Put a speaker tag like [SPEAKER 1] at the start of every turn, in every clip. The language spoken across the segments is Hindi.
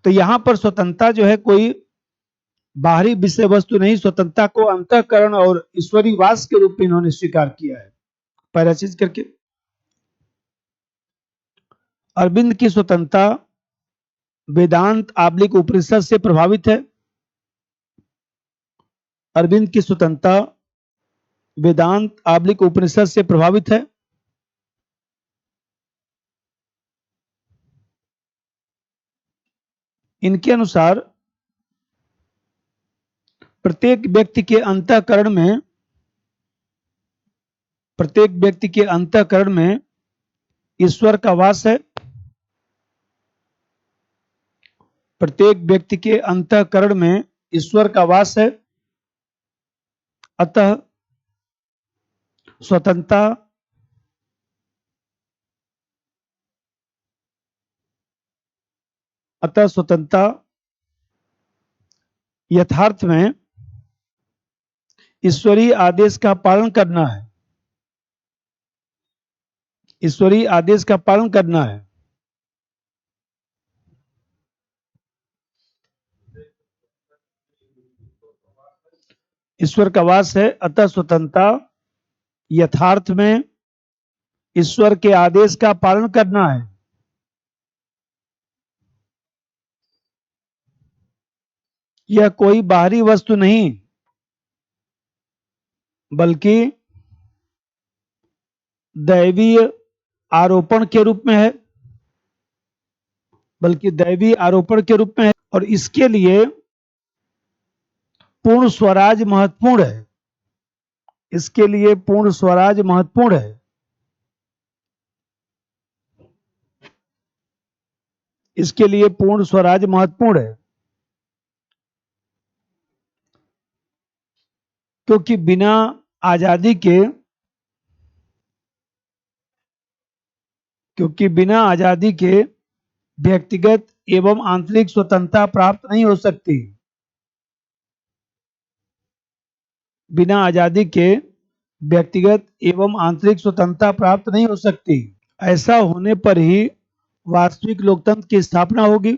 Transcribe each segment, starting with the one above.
[SPEAKER 1] तो यहां पर स्वतंत्रता जो है कोई बाहरी विषय वस्तु नहीं, स्वतंत्रता को अंतःकरण और ईश्वरी वास के रूप में इन्होंने स्वीकार किया है पहला चीज करके। अरविंद की स्वतंत्रता वेदांत आब्लिक उपनिषद से प्रभावित है। अरविंद की स्वतंत्रता वेदांत आब्लिक उपनिषद से प्रभावित है। इनके अनुसार प्रत्येक व्यक्ति के अंतःकरण में ईश्वर का वास है। प्रत्येक व्यक्ति के अंतःकरण में ईश्वर का वास है। अतः स्वतंत्रता यथार्थ में ईश्वरीय आदेश का पालन करना है। ईश्वरीय आदेश का पालन करना है। ईश्वर का वास है। अतः स्वतंत्रता यथार्थ में ईश्वर के आदेश का पालन करना है। यह कोई बाहरी वस्तु नहीं बल्कि दैवीय आरोपण के रूप में है, और इसके लिए पूर्ण स्वराज महत्वपूर्ण है। इसके लिए पूर्ण स्वराज महत्वपूर्ण है। इसके लिए पूर्ण स्वराज महत्वपूर्ण है, क्योंकि बिना आजादी के व्यक्तिगत एवं आंतरिक स्वतंत्रता प्राप्त नहीं हो सकती। बिना आजादी के व्यक्तिगत एवं आंतरिक स्वतंत्रता प्राप्त नहीं हो सकती। ऐसा होने पर ही वास्तविक लोकतंत्र की स्थापना होगी।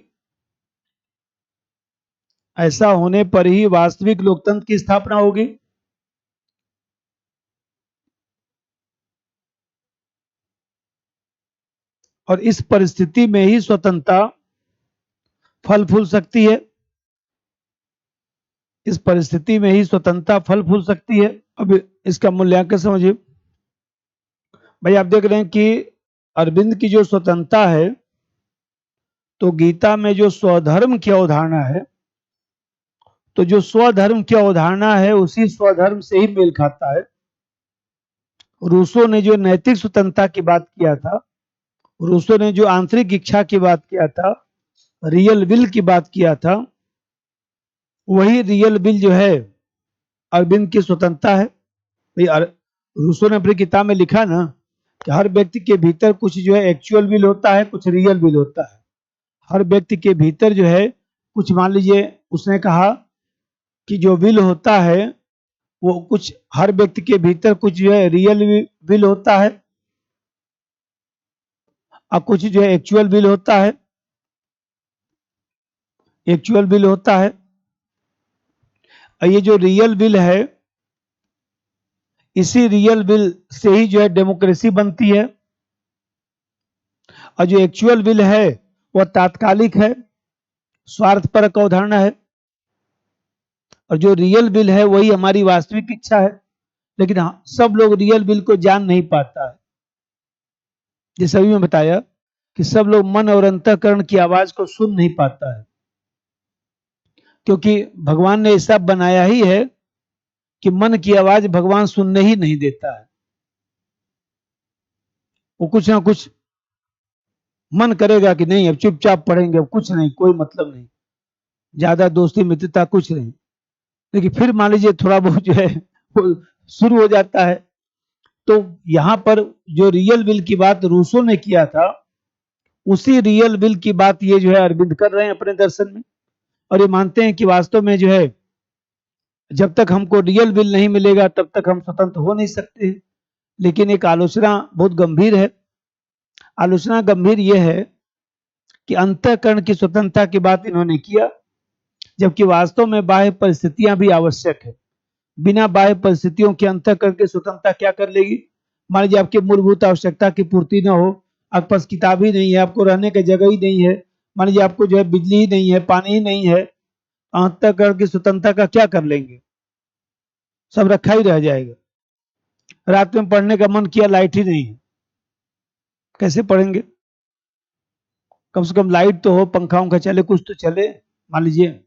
[SPEAKER 1] ऐसा होने पर ही वास्तविक लोकतंत्र की स्थापना होगी। और इस परिस्थिति में ही स्वतंत्रता फल फूल सकती है। इस परिस्थिति में ही स्वतंत्रता फल फूल सकती है। अब इसका मूल्यांकन समझिए। भाई आप देख रहे हैं कि अरविंद की जो स्वतंत्रता है, तो गीता में जो स्वधर्म की अवधारणा है, तो जो स्वधर्म की अवधारणा है उसी स्वधर्म से ही मेल खाता है। रूसो ने जो नैतिक स्वतंत्रता की बात किया था, रूसो ने जो आंतरिक इच्छा की बात किया था, रियल विल की बात किया था, वही रियल विल जो है अरविंद की स्वतंत्रता है। रूसो ने अपनी किताब में लिखा ना कि हर व्यक्ति के भीतर कुछ जो है एक्चुअल विल होता है, कुछ रियल विल होता है। हर व्यक्ति के भीतर जो है कुछ, मान लीजिए उसने कहा कि जो विल होता है वो कुछ, हर व्यक्ति के भीतर कुछ जो है रियल विल होता है और कुछ जो है एक्चुअल विल होता है। एक्चुअल विल होता है। और ये जो रियल विल है, इसी रियल विल से ही जो है डेमोक्रेसी बनती है। और जो एक्चुअल विल है वह तात्कालिक है, स्वार्थपरक अवधारणा है। और जो रियल विल है वही हमारी वास्तविक इच्छा है। लेकिन हाँ, सब लोग रियल विल को जान नहीं पाता है। जैसे अभी मैं बताया कि सब लोग मन और अंतःकरण की आवाज को सुन नहीं पाता है, क्योंकि भगवान ने ऐसा बनाया ही है कि मन की आवाज भगवान सुनने ही नहीं देता है। वो कुछ ना कुछ मन करेगा कि नहीं अब चुपचाप पढ़ेंगे, अब कुछ नहीं, कोई मतलब नहीं, ज्यादा दोस्ती मित्रता कुछ नहीं। लेकिन फिर मान लीजिए थोड़ा बहुत जो है वो शुरू हो जाता है। तो यहां पर जो रियल विल की बात रूसो ने किया था, उसी रियल विल की बात ये जो है अरविंद कर रहे हैं अपने दर्शन में। और ये मानते हैं कि वास्तव में जो है जब तक हमको रियल विल नहीं मिलेगा तब तक हम स्वतंत्र हो नहीं सकते। लेकिन एक आलोचना बहुत गंभीर है। आलोचना गंभीर यह है कि अंतःकरण की स्वतंत्रता की बात इन्होंने किया, जबकि वास्तव में बाह्य परिस्थितियां भी आवश्यक है। बिना बाह्य परिस्थितियों के अंतःकरण की स्वतंत्रता क्या कर लेगी? मान लीजिए आपकी मूलभूत आवश्यकता की पूर्ति न हो, आपके पास किताब ही नहीं है, आपको रहने की जगह ही नहीं है, मान लीजिए आपको जो है बिजली ही नहीं है, पानी ही नहीं है, अंतःकरण की स्वतंत्रता का क्या कर लेंगे? सब रखा ही रह जाएगा। रात में पढ़ने का मन किया, लाइट ही नहीं है, कैसे पढ़ेंगे? कम से कम लाइट तो हो, पंखा उंखा चले, कुछ तो चले। मान लीजिए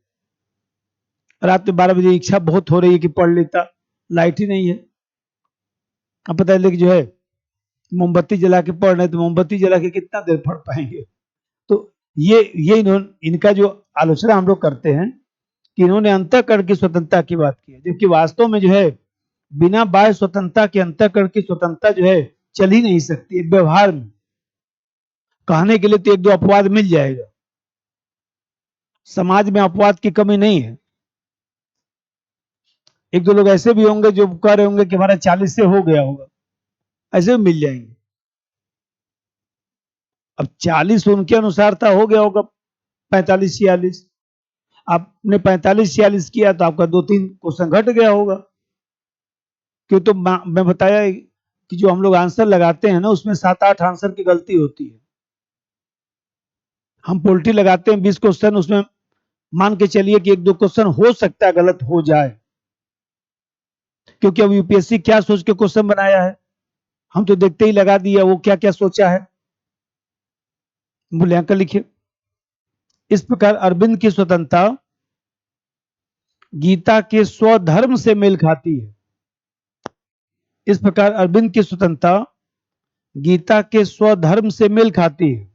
[SPEAKER 1] रात में 12 बजे इच्छा बहुत हो रही है कि पढ़ लेता, लाइट ही नहीं है। अब पता है कि जो है मोमबत्ती जला के पढ़ रहे, तो मोमबत्ती जला के कितना देर पढ़ पाएंगे? तो ये इनका जो आलोचना हम लोग करते हैं कि इन्होंने अंतःकरण की स्वतंत्रता की बात की है, जबकि वास्तव में जो है बिना बाह्य स्वतंत्रता के अंतःकरण की स्वतंत्रता जो है चल ही नहीं सकती। व्यवहार में कहने के लिए तो एक दो अपवाद मिल जाएगा, समाज में अपवाद की कमी नहीं है। एक दो लोग ऐसे भी होंगे जो कह रहे होंगे कि हमारा 40 से हो गया होगा, ऐसे भी मिल जाएंगे। अब 40 उनके अनुसार था, हो गया होगा 45-46, आपने 45-46 किया तो आपका 2-3 क्वेश्चन घट गया होगा। क्यों? तो मैं बताया कि जो हम लोग आंसर लगाते हैं ना, उसमें 7-8 आंसर की गलती होती है। हम पोल्ट्री लगाते हैं 20 क्वेश्चन, उसमें मान के चलिए कि 1-2 क्वेश्चन हो सकता है गलत हो जाए, क्योंकि अब यूपीएससी क्या सोच के क्वेश्चन बनाया है, हम तो देखते ही लगा दिया वो क्या क्या सोचा है। मूल्यांकन लिखिए। इस प्रकार अरविंद की स्वतंत्रता गीता के स्वधर्म से मेल खाती है। इस प्रकार अरविंद की स्वतंत्रता गीता के स्वधर्म से मेल खाती है,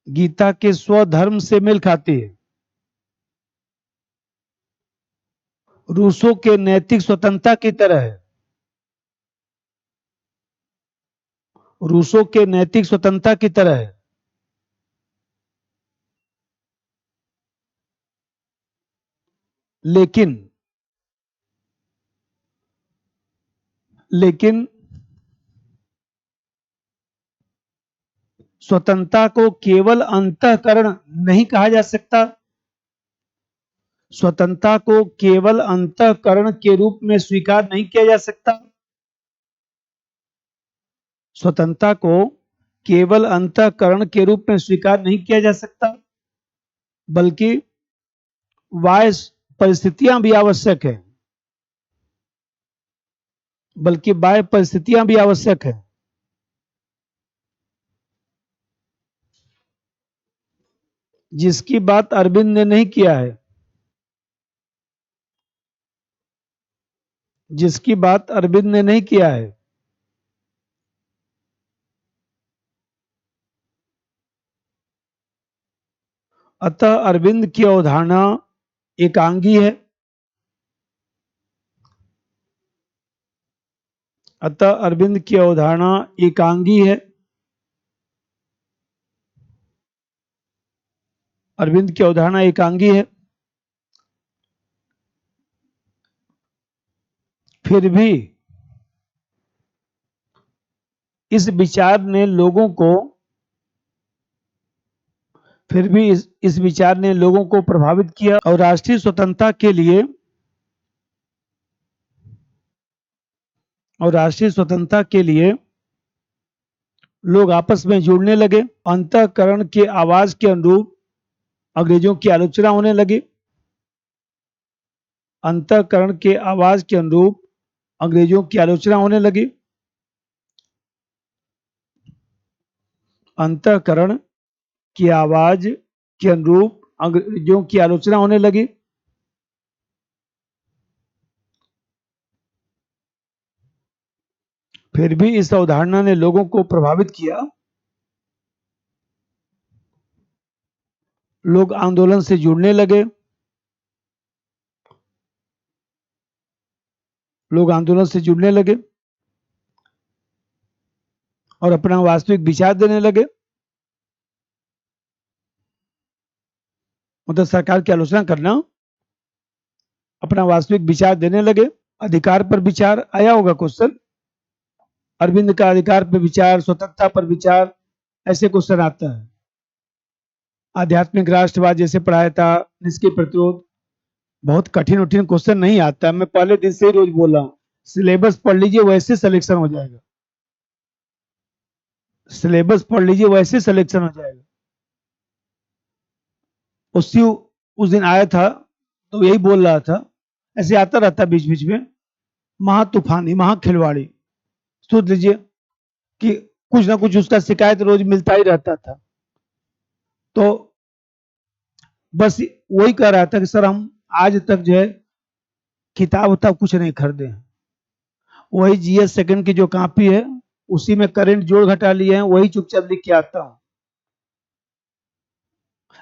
[SPEAKER 1] गीता के स्वधर्म से मेल खाती है। रूसों के नैतिक स्वतंत्रता की तरह है, रूसों के नैतिक स्वतंत्रता की तरह है। लेकिन लेकिन स्वतंत्रता को केवल अंतःकरण नहीं कहा जा सकता, स्वतंत्रता को केवल अंतःकरण के रूप में स्वीकार नहीं किया जा सकता, स्वतंत्रता को केवल अंतःकरण के रूप में स्वीकार नहीं किया जा सकता, बल्कि बाह्य परिस्थितियां भी आवश्यक है, बल्कि बाह्य परिस्थितियां भी आवश्यक है। जिसकी बात अरविंद ने नहीं किया है, जिसकी बात अरविंद ने नहीं किया है। अतः अरविंद की अवधारणा एकांगी है, अतः अरविंद की अवधारणा एकांगी है। अरविंद की अवधारणा एकांगी है। फिर भी इस विचार ने लोगों को फिर भी इस विचार ने लोगों को प्रभावित किया और राष्ट्रीय स्वतंत्रता के लिए लोग आपस में जुड़ने लगे। अंतःकरण के आवाज के अनुरूप अंग्रेजों की आलोचना होने लगी। अंतःकरण के आवाज के अनुरूप अंग्रेजों की आलोचना होने लगी। अंतःकरण की आवाज के अनुरूप अंग्रेजों की आलोचना होने लगी। फिर भी इस अवधारणा ने लोगों को प्रभावित किया। लोग आंदोलन से जुड़ने लगे। लोग आंदोलन से जुड़ने लगे और अपना वास्तविक विचार देने लगे। मतलब सरकार की आलोचना करना, अपना वास्तविक विचार देने लगे। अधिकार पर विचार आया होगा क्वेश्चन, अरविंद का अधिकार पर विचार, स्वतंत्रता पर विचार, ऐसे क्वेश्चन आता है। आध्यात्मिक राष्ट्रवाद जैसे पढ़ाया था, निष्क्रिय प्रतिरोध, बहुत कठिन उठिन क्वेश्चन नहीं आता। मैं पहले दिन से ही रोज बोल रहा हूँ, सिलेबस पढ़ लीजिए वैसे सिलेक्शन हो जाएगा, सिलेबस पढ़ लीजिए वैसे सिलेक्शन हो जाएगा। उसी उस दिन आया था तो यही बोल रहा था, ऐसे आता रहता बीच बीच में, महा तूफानी महा खिलवाड़ी, सोच लीजिए कि कुछ ना कुछ उसका शिकायत रोज मिलता ही रहता था। तो बस वही कह रहा था कि सर हम आज तक जो है किताब उताब कुछ नहीं खरीदे हैं, वही जीएस सेकंड की जो कॉपी है उसी में करंट जोड़ घटा लिए हैं, वही चुपचाप लिख के आता हूँ।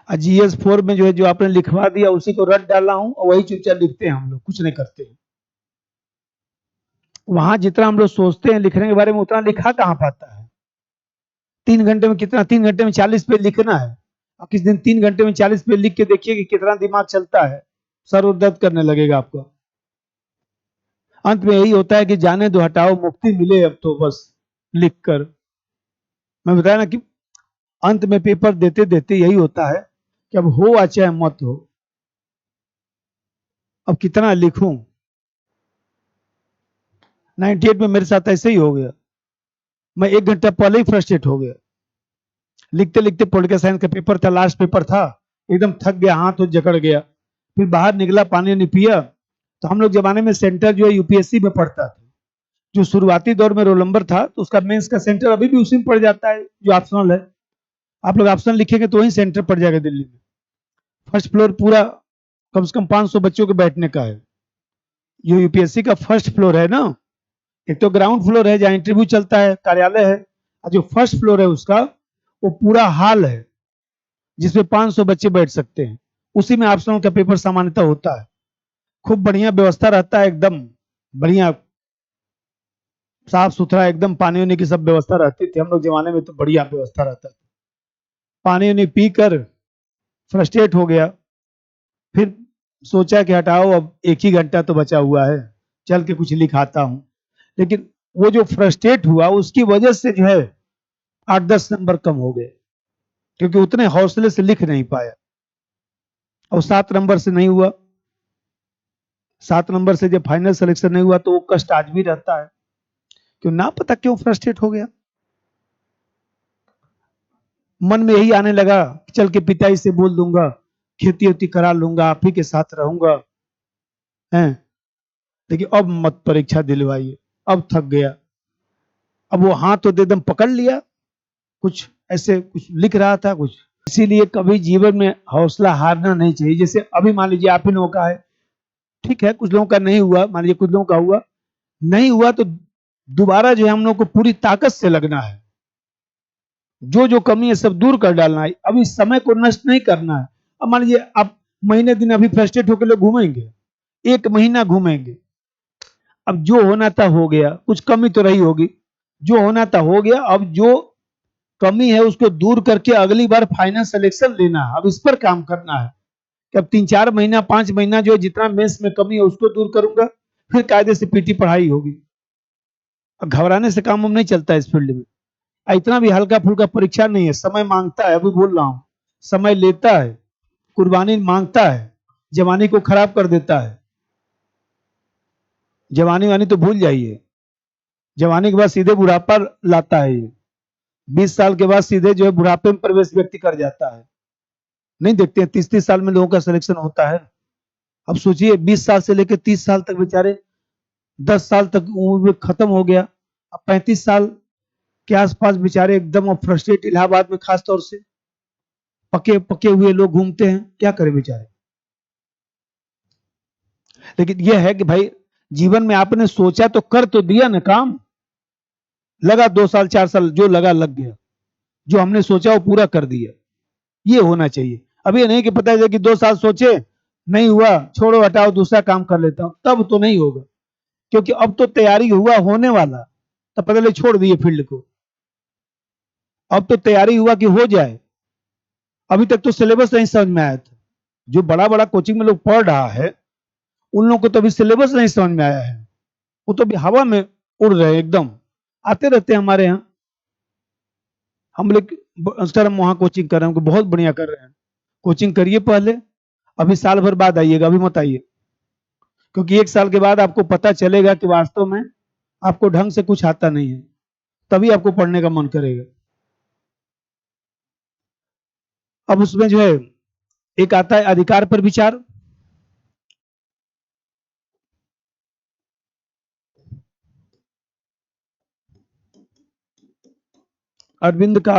[SPEAKER 1] जीएस 4 में जो है जो आपने लिखवा दिया उसी को रट डाला हूँ और वही चुपचाप लिखते हैं हम लोग, कुछ नहीं करते हैं। वहां जितना हम लोग सोचते हैं लिखने के बारे में उतना लिखा कहाँ पाता है। 3 घंटे में कितना, 3 घंटे में 40 पेज लिखना है, और किस दिन 3 घंटे में 40 पेज लिख के देखिए कि कितना दिमाग चलता है, सर दर्द करने लगेगा आपको। अंत में यही होता है कि जाने दो हटाओ, मुक्ति मिले अब तो बस लिख कर। मैं बताया ना कि अंत में पेपर देते देते यही होता है कि अब हो या चाहे मत हो, अब कितना लिखूं। 98 में मेरे साथ ऐसे ही हो गया, मैं 1 घंटा पहले ही फ्रस्ट्रेट हो गया। लिखते लिखते पॉलिटिकल साइंस का पेपर था, लास्ट पेपर था, एकदम थक गया, हाथ जकड़ गया। फिर बाहर निकला, पानी नहीं पिया। तो हम लोग जमाने में सेंटर जो है यूपीएससी में पढ़ता था, जो शुरुआती दौर में रोल नंबर था तो उसका मेंस का सेंटर अभी भी उसी में पड़ जाता है जो ऑप्शनल है। आप लोग ऑप्शनल लिखेंगे तो वही सेंटर पड़ जाएगा दिल्ली में। फर्स्ट फ्लोर पूरा कम से कम 500 बच्चों के बैठने का है। जो यूपीएससी का फर्स्ट फ्लोर है ना, एक तो ग्राउंड फ्लोर है जहाँ इंटरव्यू चलता है, कार्यालय है, और जो फर्स्ट फ्लोर है उसका वो पूरा हॉल है जिसमें 500 बच्चे बैठ सकते हैं। उसी में ऑप्शनल का पेपर सामान्यतः होता है। खूब बढ़िया व्यवस्था रहता है, एकदम बढ़िया साफ सुथरा, एकदम पानी वानी की सब व्यवस्था रहती थी। हम लोग जमाने में तो बढ़िया व्यवस्था रहता था। पानी वानी पी कर फ्रस्ट्रेट हो गया, फिर सोचा कि हटाओ अब 1 ही घंटा तो बचा हुआ है, चल के कुछ लिखाता हूं। लेकिन वो जो फ्रस्ट्रेट हुआ उसकी वजह से जो है 8-10 नंबर कम हो गए, क्योंकि उतने हौसले से लिख नहीं पाया। और 7 नंबर से नहीं हुआ, 7 नंबर से जब फाइनल सिलेक्शन नहीं हुआ तो वो कष्ट आज भी रहता है, क्यों ना पता क्यों फ्रस्ट्रेट हो गया। मन में यही आने लगा चल के पिताजी से बोल दूंगा, खेती वेती करा लूंगा, आप ही के साथ रहूंगा हैं। लेकिन अब मत परीक्षा दिलवाइए, अब थक गया। अब वो हाथ तो एकदम पकड़ लिया, कुछ ऐसे कुछ लिख रहा था कुछ। इसीलिए कभी जीवन में हौसला हारना नहीं चाहिए। जैसे अभी मान लीजिए आप ही लोगों का है, ठीक है, कुछ लोगों का नहीं हुआ, मान लीजिए कुछ लोगों का हुआ, नहीं हुआ तो दोबारा जो है हम लोग को पूरी ताकत से लगना है, जो जो कमी है सब दूर कर डालना है। अभी समय को नष्ट नहीं करना है। अब मान लीजिए आप महीने दिन अभी फ्रस्ट्रेट होकर लोग घूमेंगे, 1 महीना घूमेंगे, अब जो होना था हो गया, कुछ कमी तो रही होगी, जो होना था हो गया। अब जो कमी है उसको दूर करके अगली बार फाइनल सिलेक्शन लेना है, अब इस पर काम करना है कि अब 3-4 महीना 5 महीना जो है जितना मेंस में कमी है उसको दूर करूंगा, फिर कायदे से पीटी पढ़ाई होगी। अब घबराने से काम हम नहीं चलता है इस फील्ड में। इतना भी हल्का फुल्का परीक्षा नहीं है, समय मांगता है, अभी बोल रहा हूं, समय लेता है, कुर्बानी मांगता है, जवानी को खराब कर देता है। जवानी वानी तो भूल जाइए, जवानी के बाद सीधे बुढ़ापा लाता है ये। 20 साल के बाद सीधे जो है बुढ़ापे में प्रवेश व्यक्ति कर जाता है। नहीं देखते हैं 30-30 साल में लोगों का सिलेक्शन होता है। अब सोचिए 20 साल से लेकर 30 साल तक बेचारे, 10 साल तक उम्र खत्म हो गया, अब 35 साल के आसपास बेचारे एकदम फ्रस्ट्रेट, इलाहाबाद में खास तौर से पके पके हुए लोग घूमते हैं, क्या करें बेचारे। लेकिन यह है कि भाई जीवन में आपने सोचा तो कर तो दिया ना काम, लगा 2 साल 4 साल जो लगा लग गया, जो हमने सोचा वो पूरा कर दिया, ये होना चाहिए। अब ये नहीं कि पता है कि 2 साल सोचे नहीं हुआ, छोड़ो हटाओ दूसरा काम कर लेता हूं, तब तो नहीं होगा। क्योंकि अब तो तैयारी हुआ होने वाला, तब पता लगे छोड़ दिए फील्ड को। अब तो तैयारी हुआ कि हो जाए, अभी तक तो सिलेबस नहीं समझ में आया था। जो बड़ा बड़ा कोचिंग में लोग पढ़ रहा है उन लोगों को तो अभी सिलेबस नहीं समझ में आया है, वो तो अभी हवा में उड़ रहे हैं, एकदम आते रहते हैं हमारे यहाँ। हम लोग सर हम वहाँ कोचिंग कर रहे हैं, बहुत बढ़िया कर रहे हैं, कोचिंग करिए पहले, अभी साल भर बाद आइएगा, अभी मत आइए, क्योंकि एक साल के बाद आपको पता चलेगा कि वास्तव में आपको ढंग से कुछ आता नहीं है, तभी आपको पढ़ने का मन करेगा। अब उसमें जो है एक आता है अधिकार पर विचार। अरविंद का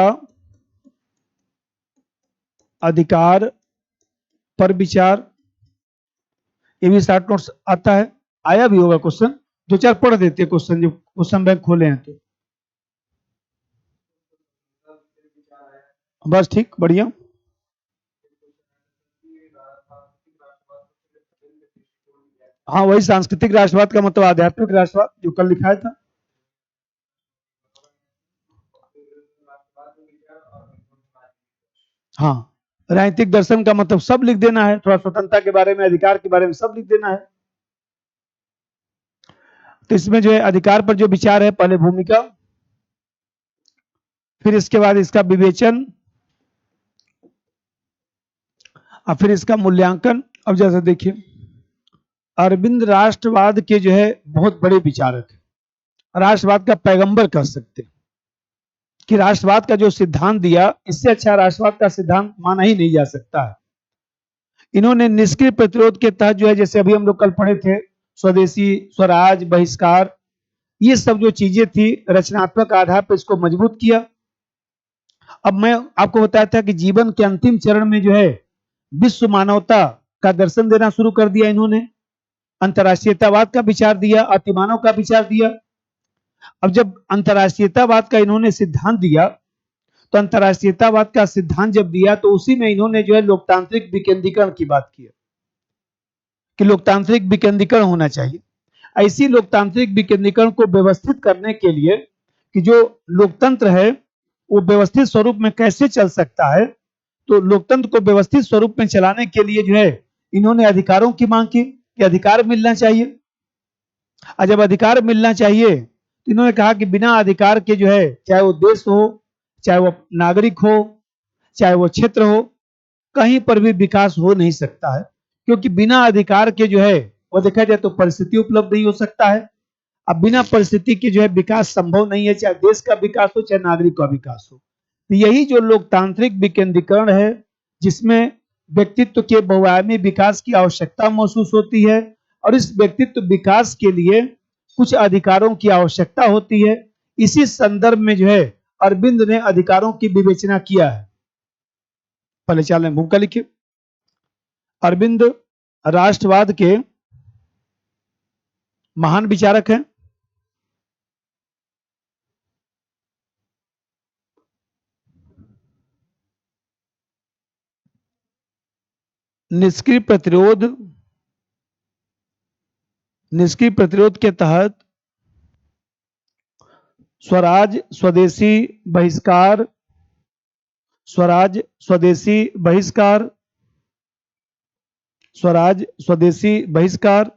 [SPEAKER 1] अधिकार पर विचार, ये भी शॉर्ट नोट्स आता है, आया भी होगा क्वेश्चन, दो चार पढ़ देते हैं क्वेश्चन, जो क्वेश्चन बैंक खोले हैं तो बस ठीक, बढ़िया। हाँ वही सांस्कृतिक राष्ट्रवाद का मतलब आध्यात्मिक राष्ट्रवाद जो कल लिखाया था। हाँ, राजनीतिक दर्शन का मतलब सब लिख देना है, थोड़ा स्वतंत्रता के बारे में, अधिकार के बारे में सब लिख देना है। तो इसमें जो है अधिकार पर जो विचार है, पहले भूमिका, फिर इसके बाद इसका विवेचन, और फिर इसका मूल्यांकन। अब जैसे देखिए, अरविंद राष्ट्रवाद के जो है बहुत बड़े विचारक है, राष्ट्रवाद का पैगंबर कह सकते हैं, कि राष्ट्रवाद का जो सिद्धांत दिया, इससे अच्छा राष्ट्रवाद का सिद्धांत माना ही नहीं जा सकता है। इन्होंने निष्क्रिय प्रतिरोध के तहत जो है, जैसे अभी हम लोग कल पढ़े थे, स्वदेशी, स्वराज, बहिष्कार, ये सब जो चीजें थी, रचनात्मक आधार पर इसको मजबूत किया। अब मैं आपको बताया था कि जीवन के अंतिम चरण में जो है विश्व मानवता का दर्शन देना शुरू कर दिया इन्होंने, अंतर्राष्ट्रीयतावाद का विचार दिया, अतिमानव का विचार दिया। अब जब अंतर्राष्ट्रीयतावाद का इन्होंने सिद्धांत दिया, तो अंतर्राष्ट्रीयतावाद का सिद्धांत जब दिया, तो उसी में इन्होंने जो है लोकतांत्रिक विकेंद्रीकरण की बात की, कि लोकतांत्रिक विकेंद्रीकरण होना चाहिए। ऐसी लोकतांत्रिक विकेंद्रीकरण को व्यवस्थित करने के लिए, कि जो लोकतंत्र है वो व्यवस्थित स्वरूप में कैसे चल सकता है, तो लोकतंत्र को व्यवस्थित स्वरूप में चलाने के लिए जो है इन्होंने अधिकारों की मांग की, कि अधिकार मिलना चाहिए। और जब अधिकार मिलना चाहिए, तो इन्होंने कहा कि बिना अधिकार के जो है, चाहे वो देश हो, चाहे वो नागरिक हो, चाहे वो क्षेत्र हो, कहीं पर भी विकास हो नहीं सकता है, क्योंकि बिना अधिकार के जो है, वो देखा जाए तो परिस्थिति उपलब्ध नहीं हो सकता है। अब बिना परिस्थिति के जो है विकास संभव नहीं है, चाहे देश का विकास हो, चाहे नागरिक का विकास हो। तो यही जो लोकतांत्रिक विकेंद्रीकरण है, जिसमें व्यक्तित्व के बहुआयामी विकास की आवश्यकता महसूस होती है, और इस व्यक्तित्व विकास के लिए कुछ अधिकारों की आवश्यकता होती है, इसी संदर्भ में जो है अरविंद ने अधिकारों की विवेचना किया है। पहले चाल भूमिका लिखिए। अरविंद राष्ट्रवाद के महान विचारक हैं। निष्क्रिय प्रतिरोध, निष्क्रिय प्रतिरोध के तहत स्वराज, स्वदेशी, बहिष्कार, स्वराज, स्वदेशी, बहिष्कार, स्वराज, स्वदेशी, बहिष्कार,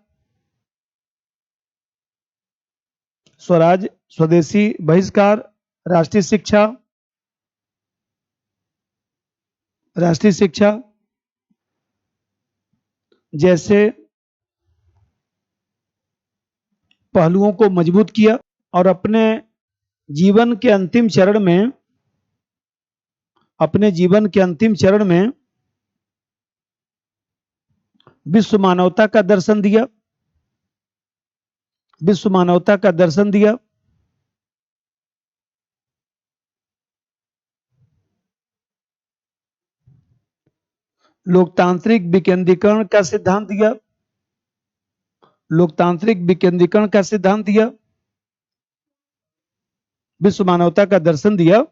[SPEAKER 1] स्वराज, स्वदेशी, बहिष्कार, राष्ट्रीय शिक्षा, राष्ट्रीय शिक्षा जैसे पहलुओं को मजबूत किया, और अपने जीवन के अंतिम चरण में, अपने जीवन के अंतिम चरण में विश्व मानवता का दर्शन दिया, विश्व मानवता का दर्शन दिया। लोकतांत्रिक विकेंद्रीकरण का सिद्धांत दिया, लोकतांत्रिक विकेंद्रीकरण का सिद्धांत दिया, विश्व मानवता का दर्शन दिया,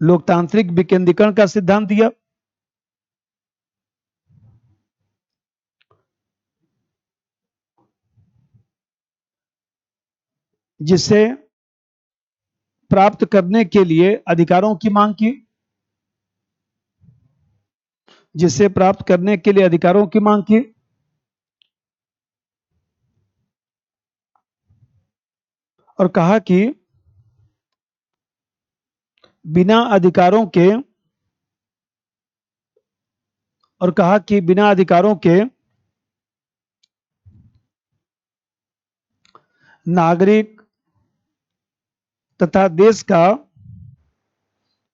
[SPEAKER 1] लोकतांत्रिक विकेंद्रीकरण का सिद्धांत दिया। जिसे प्राप्त करने के लिए अधिकारों की मांग की, जिसे प्राप्त करने के लिए अधिकारों की मांग की, और कहा कि बिना अधिकारों के, और कहा कि बिना अधिकारों के नागरिक तथा देश का,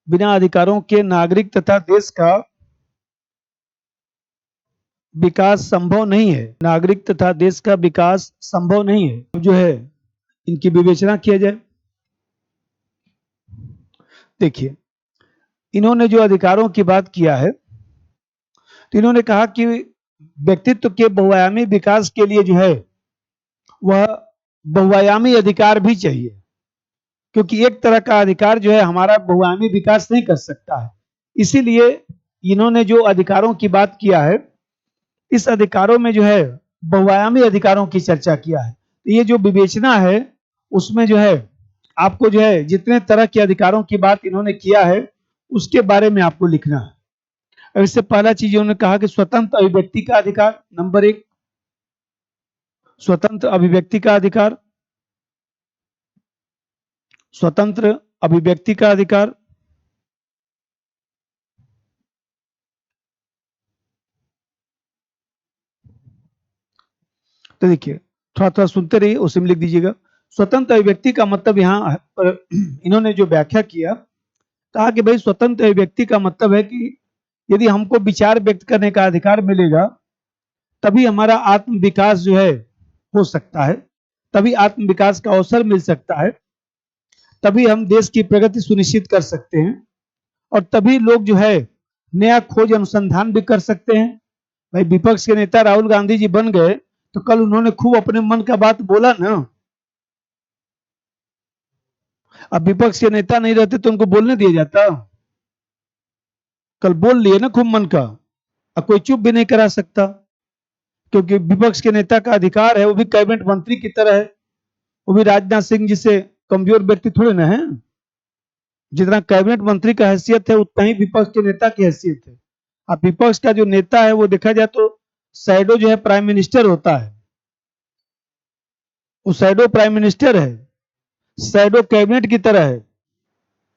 [SPEAKER 1] बिना अधिकारों के नागरिक तथा देश का विकास संभव नहीं है। नागरिक तथा देश का विकास संभव नहीं है। अब जो है इनकी विवेचना किया जाए। देखिए, इन्होंने जो अधिकारों की बात किया है, तो इन्होंने कहा कि व्यक्तित्व के बहुआयामी विकास के लिए जो है वह बहुआयामी अधिकार भी चाहिए, क्योंकि एक तरह का अधिकार जो है हमारा बहुआयामी विकास नहीं कर सकता है। इसीलिए इन्होंने जो अधिकारों की बात किया है, इस अधिकारों में जो है बहुआयामी अधिकारों की चर्चा किया है। तो ये जो विवेचना है उसमें जो है आपको जो है जितने तरह के अधिकारों की बात इन्होंने किया है उसके बारे में आपको लिखना है। अब इससे पहला चीज उन्होंने कहा कि स्वतंत्र अभिव्यक्ति का अधिकार, नंबर 1 स्वतंत्र अभिव्यक्ति का अधिकार, स्वतंत्र अभिव्यक्ति का अधिकार। तो देखिए, थोड़ा थोड़ा सुनते रहिए, उसे में लिख दीजिएगा। स्वतंत्र अभिव्यक्ति का मतलब यहाँ पर इन्होंने जो व्याख्या किया, कहा कि भाई स्वतंत्र अभिव्यक्ति का मतलब है कि यदि हमको विचार व्यक्त करने का अधिकार मिलेगा तभी हमारा आत्म विकास जो है हो सकता है, तभी आत्म विकास का अवसर मिल सकता है, तभी हम देश की प्रगति सुनिश्चित कर सकते हैं, और तभी लोग जो है नया खोज अनुसंधान भी कर सकते हैं। भाई विपक्ष के नेता राहुल गांधी जी बन गए तो कल उन्होंने खूब अपने मन का बात बोला ना। अब विपक्ष के नेता नहीं रहते तो उनको बोलने दिया जाता? कल बोल लिए ना खूब मन का, अब कोई चुप भी नहीं करा सकता, क्योंकि विपक्ष के नेता का अधिकार है, वो भी कैबिनेट मंत्री की तरह है, वो भी राजनाथ सिंह जी से कमजोर व्यक्ति थोड़े ना है। जितना कैबिनेट मंत्री का हैसियत है उतना ही विपक्ष के नेता की हैसियत है। अब विपक्ष का जो नेता है वो देखा जाए तो शैडो जो है प्राइम मिनिस्टर होता है, वो शैडो प्राइम मिनिस्टर है, शैडो कैबिनेट की तरह है।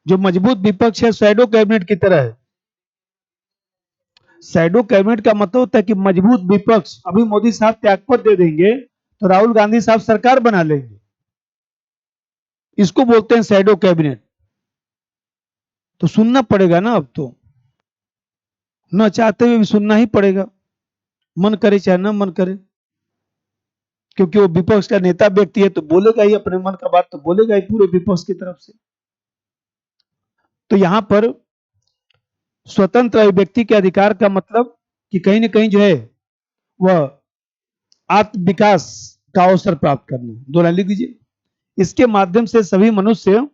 [SPEAKER 1] जो मजबूत विपक्ष है शैडो कैबिनेट की तरह है। शैडो कैबिनेट का मतलब होता है कि मजबूत विपक्ष। अभी मोदी साहब त्यागपत्र दे देंगे तो राहुल गांधी साहब सरकार बना लेंगे, इसको बोलते हैं शैडो कैबिनेट। तो सुनना पड़ेगा ना, अब तो न चाहते हुए भी सुनना ही पड़ेगा, मन करे चाहे न मन करे, क्योंकि वो विपक्ष का नेता व्यक्ति है तो बोलेगा ही अपने मन का बात, तो बोलेगा ही पूरे विपक्ष की तरफ से। तो यहां पर स्वतंत्र अभिव्यक्ति के अधिकार का मतलब कि कहीं ना कहीं जो है वह आत्म विकास का अवसर प्राप्त करना। दो लाइन लिख दीजिए। इसके माध्यम से सभी मनुष्य,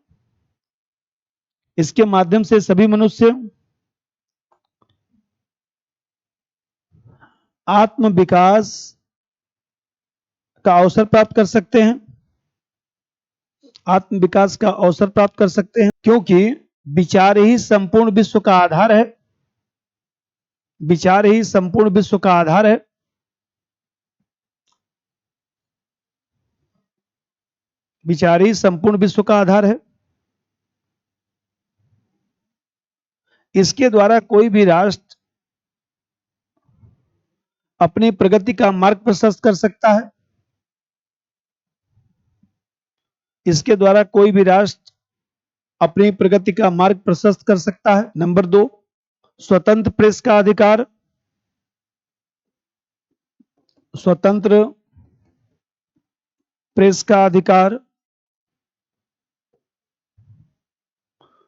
[SPEAKER 1] इसके माध्यम से सभी मनुष्य आत्म विकास का अवसर प्राप्त कर सकते हैं, आत्म विकास का अवसर प्राप्त कर सकते हैं, क्योंकि विचार ही संपूर्ण विश्व का आधार है। विचार ही संपूर्ण विश्व का आधार है। विचार ही संपूर्ण विश्व का आधार है। इसके द्वारा कोई भी राष्ट्र अपनी प्रगति का मार्ग प्रशस्त कर सकता है। इसके द्वारा कोई भी राष्ट्र अपनी प्रगति का मार्ग प्रशस्त कर सकता है। नंबर 2 स्वतंत्र प्रेस का अधिकार। स्वतंत्र प्रेस का अधिकार।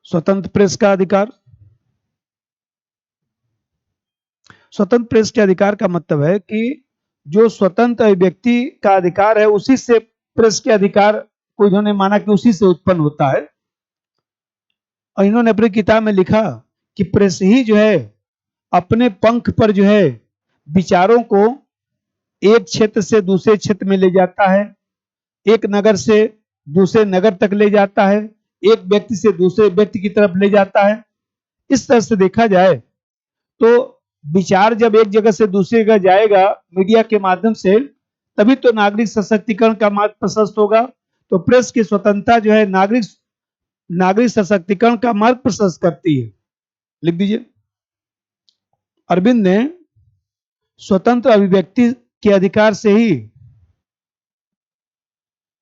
[SPEAKER 1] स्वतंत्र प्रेस का अधिकार। स्वतंत्र प्रेस के अधिकार का मतलब है कि जो स्वतंत्र व्यक्ति का अधिकार है उसी से प्रेस के अधिकार को इन्होंने माना कि उसी से उत्पन्न होता है। और इन्होंने अपनी किताब में लिखा कि प्रेस ही जो है अपने पंख पर जो है विचारों को एक क्षेत्र से दूसरे क्षेत्र में ले जाता है, एक नगर से दूसरे नगर तक ले जाता है, एक व्यक्ति से दूसरे व्यक्ति की तरफ ले जाता है। इस तरह से देखा जाए तो विचार जब एक जगह से दूसरी जगह जाएगा मीडिया के माध्यम से, तभी तो नागरिक सशक्तिकरण का मार्ग प्रशस्त होगा। तो प्रेस की स्वतंत्रता जो है नागरिक सशक्तिकरण का मार्ग प्रशस्त करती है। लिख दीजिए। अरविंद ने स्वतंत्र अभिव्यक्ति के अधिकार से ही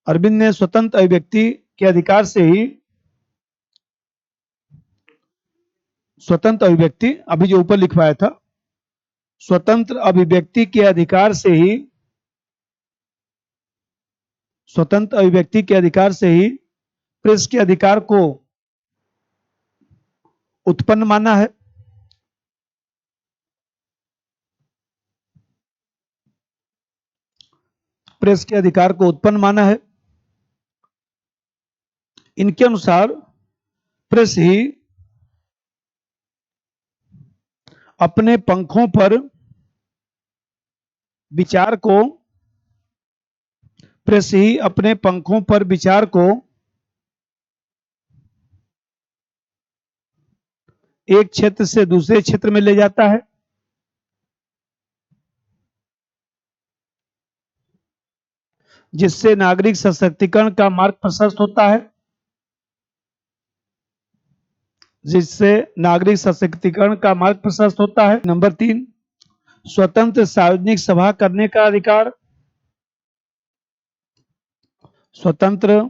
[SPEAKER 1] अरविंद ने स्वतंत्र अभिव्यक्ति के अधिकार से ही स्वतंत्र अभिव्यक्ति अभी जो ऊपर लिखवाया था, स्वतंत्र अभिव्यक्ति के अधिकार से ही स्वतंत्र अभिव्यक्ति के अधिकार से ही प्रेस के अधिकार को उत्पन्न माना है। प्रेस के अधिकार को उत्पन्न माना है। इनके अनुसार प्रेस ही अपने पंखों पर विचार को प्रेस ही अपने पंखों पर विचार को एक क्षेत्र से दूसरे क्षेत्र में ले जाता है। जिससे नागरिक सशक्तिकरण का मार्ग प्रशस्त होता है। जिससे नागरिक सशक्तिकरण का मार्ग प्रशस्त होता है। नंबर 3, स्वतंत्र सार्वजनिक सभा करने का अधिकार। स्वतंत्र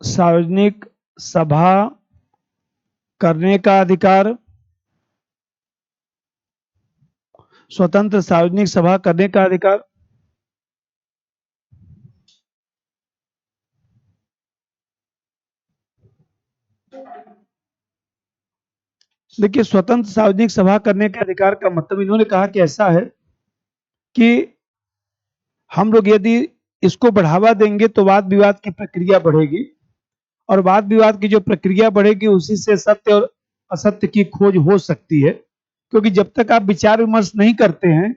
[SPEAKER 1] सार्वजनिक सभा करने का अधिकार। स्वतंत्र सार्वजनिक सभा करने का अधिकार। देखिए, स्वतंत्र सार्वजनिक सभा करने के अधिकार का मतलब इन्होंने कहा कि ऐसा है कि हम लोग यदि इसको बढ़ावा देंगे तो वाद विवाद की प्रक्रिया बढ़ेगी, और वाद विवाद की जो प्रक्रिया बढ़ेगी उसी से सत्य और असत्य की खोज हो सकती है। क्योंकि जब तक आप विचार विमर्श नहीं करते हैं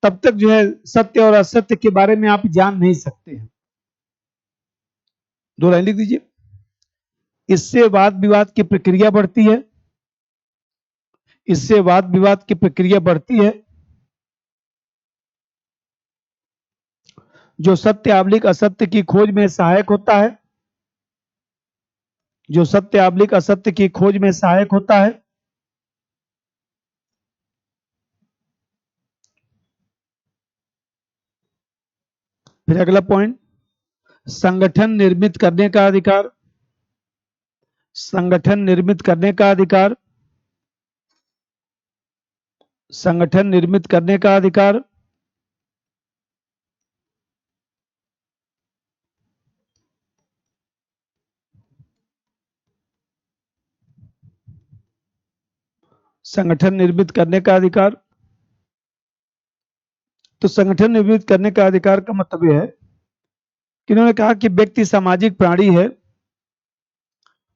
[SPEAKER 1] तब तक जो है सत्य और असत्य के बारे में आप जान नहीं सकते हैं। 2 लाइन लिख दीजिए। इससे वाद विवाद की प्रक्रिया बढ़ती है। इससे वाद विवाद की प्रक्रिया बढ़ती है। जो सत्य आबलिक असत्य की खोज में सहायक होता है। जो सत्य आबलिक असत्य की खोज में सहायक होता है। फिर अगला पॉइंट, संगठन निर्मित करने का अधिकार। संगठन निर्मित करने का अधिकार। संगठन निर्मित करने का अधिकार। संगठन निर्मित करने का अधिकार। तो संगठन निर्मित करने का अधिकार का मतलब यह है कि इन्होंने कहा कि व्यक्ति सामाजिक प्राणी है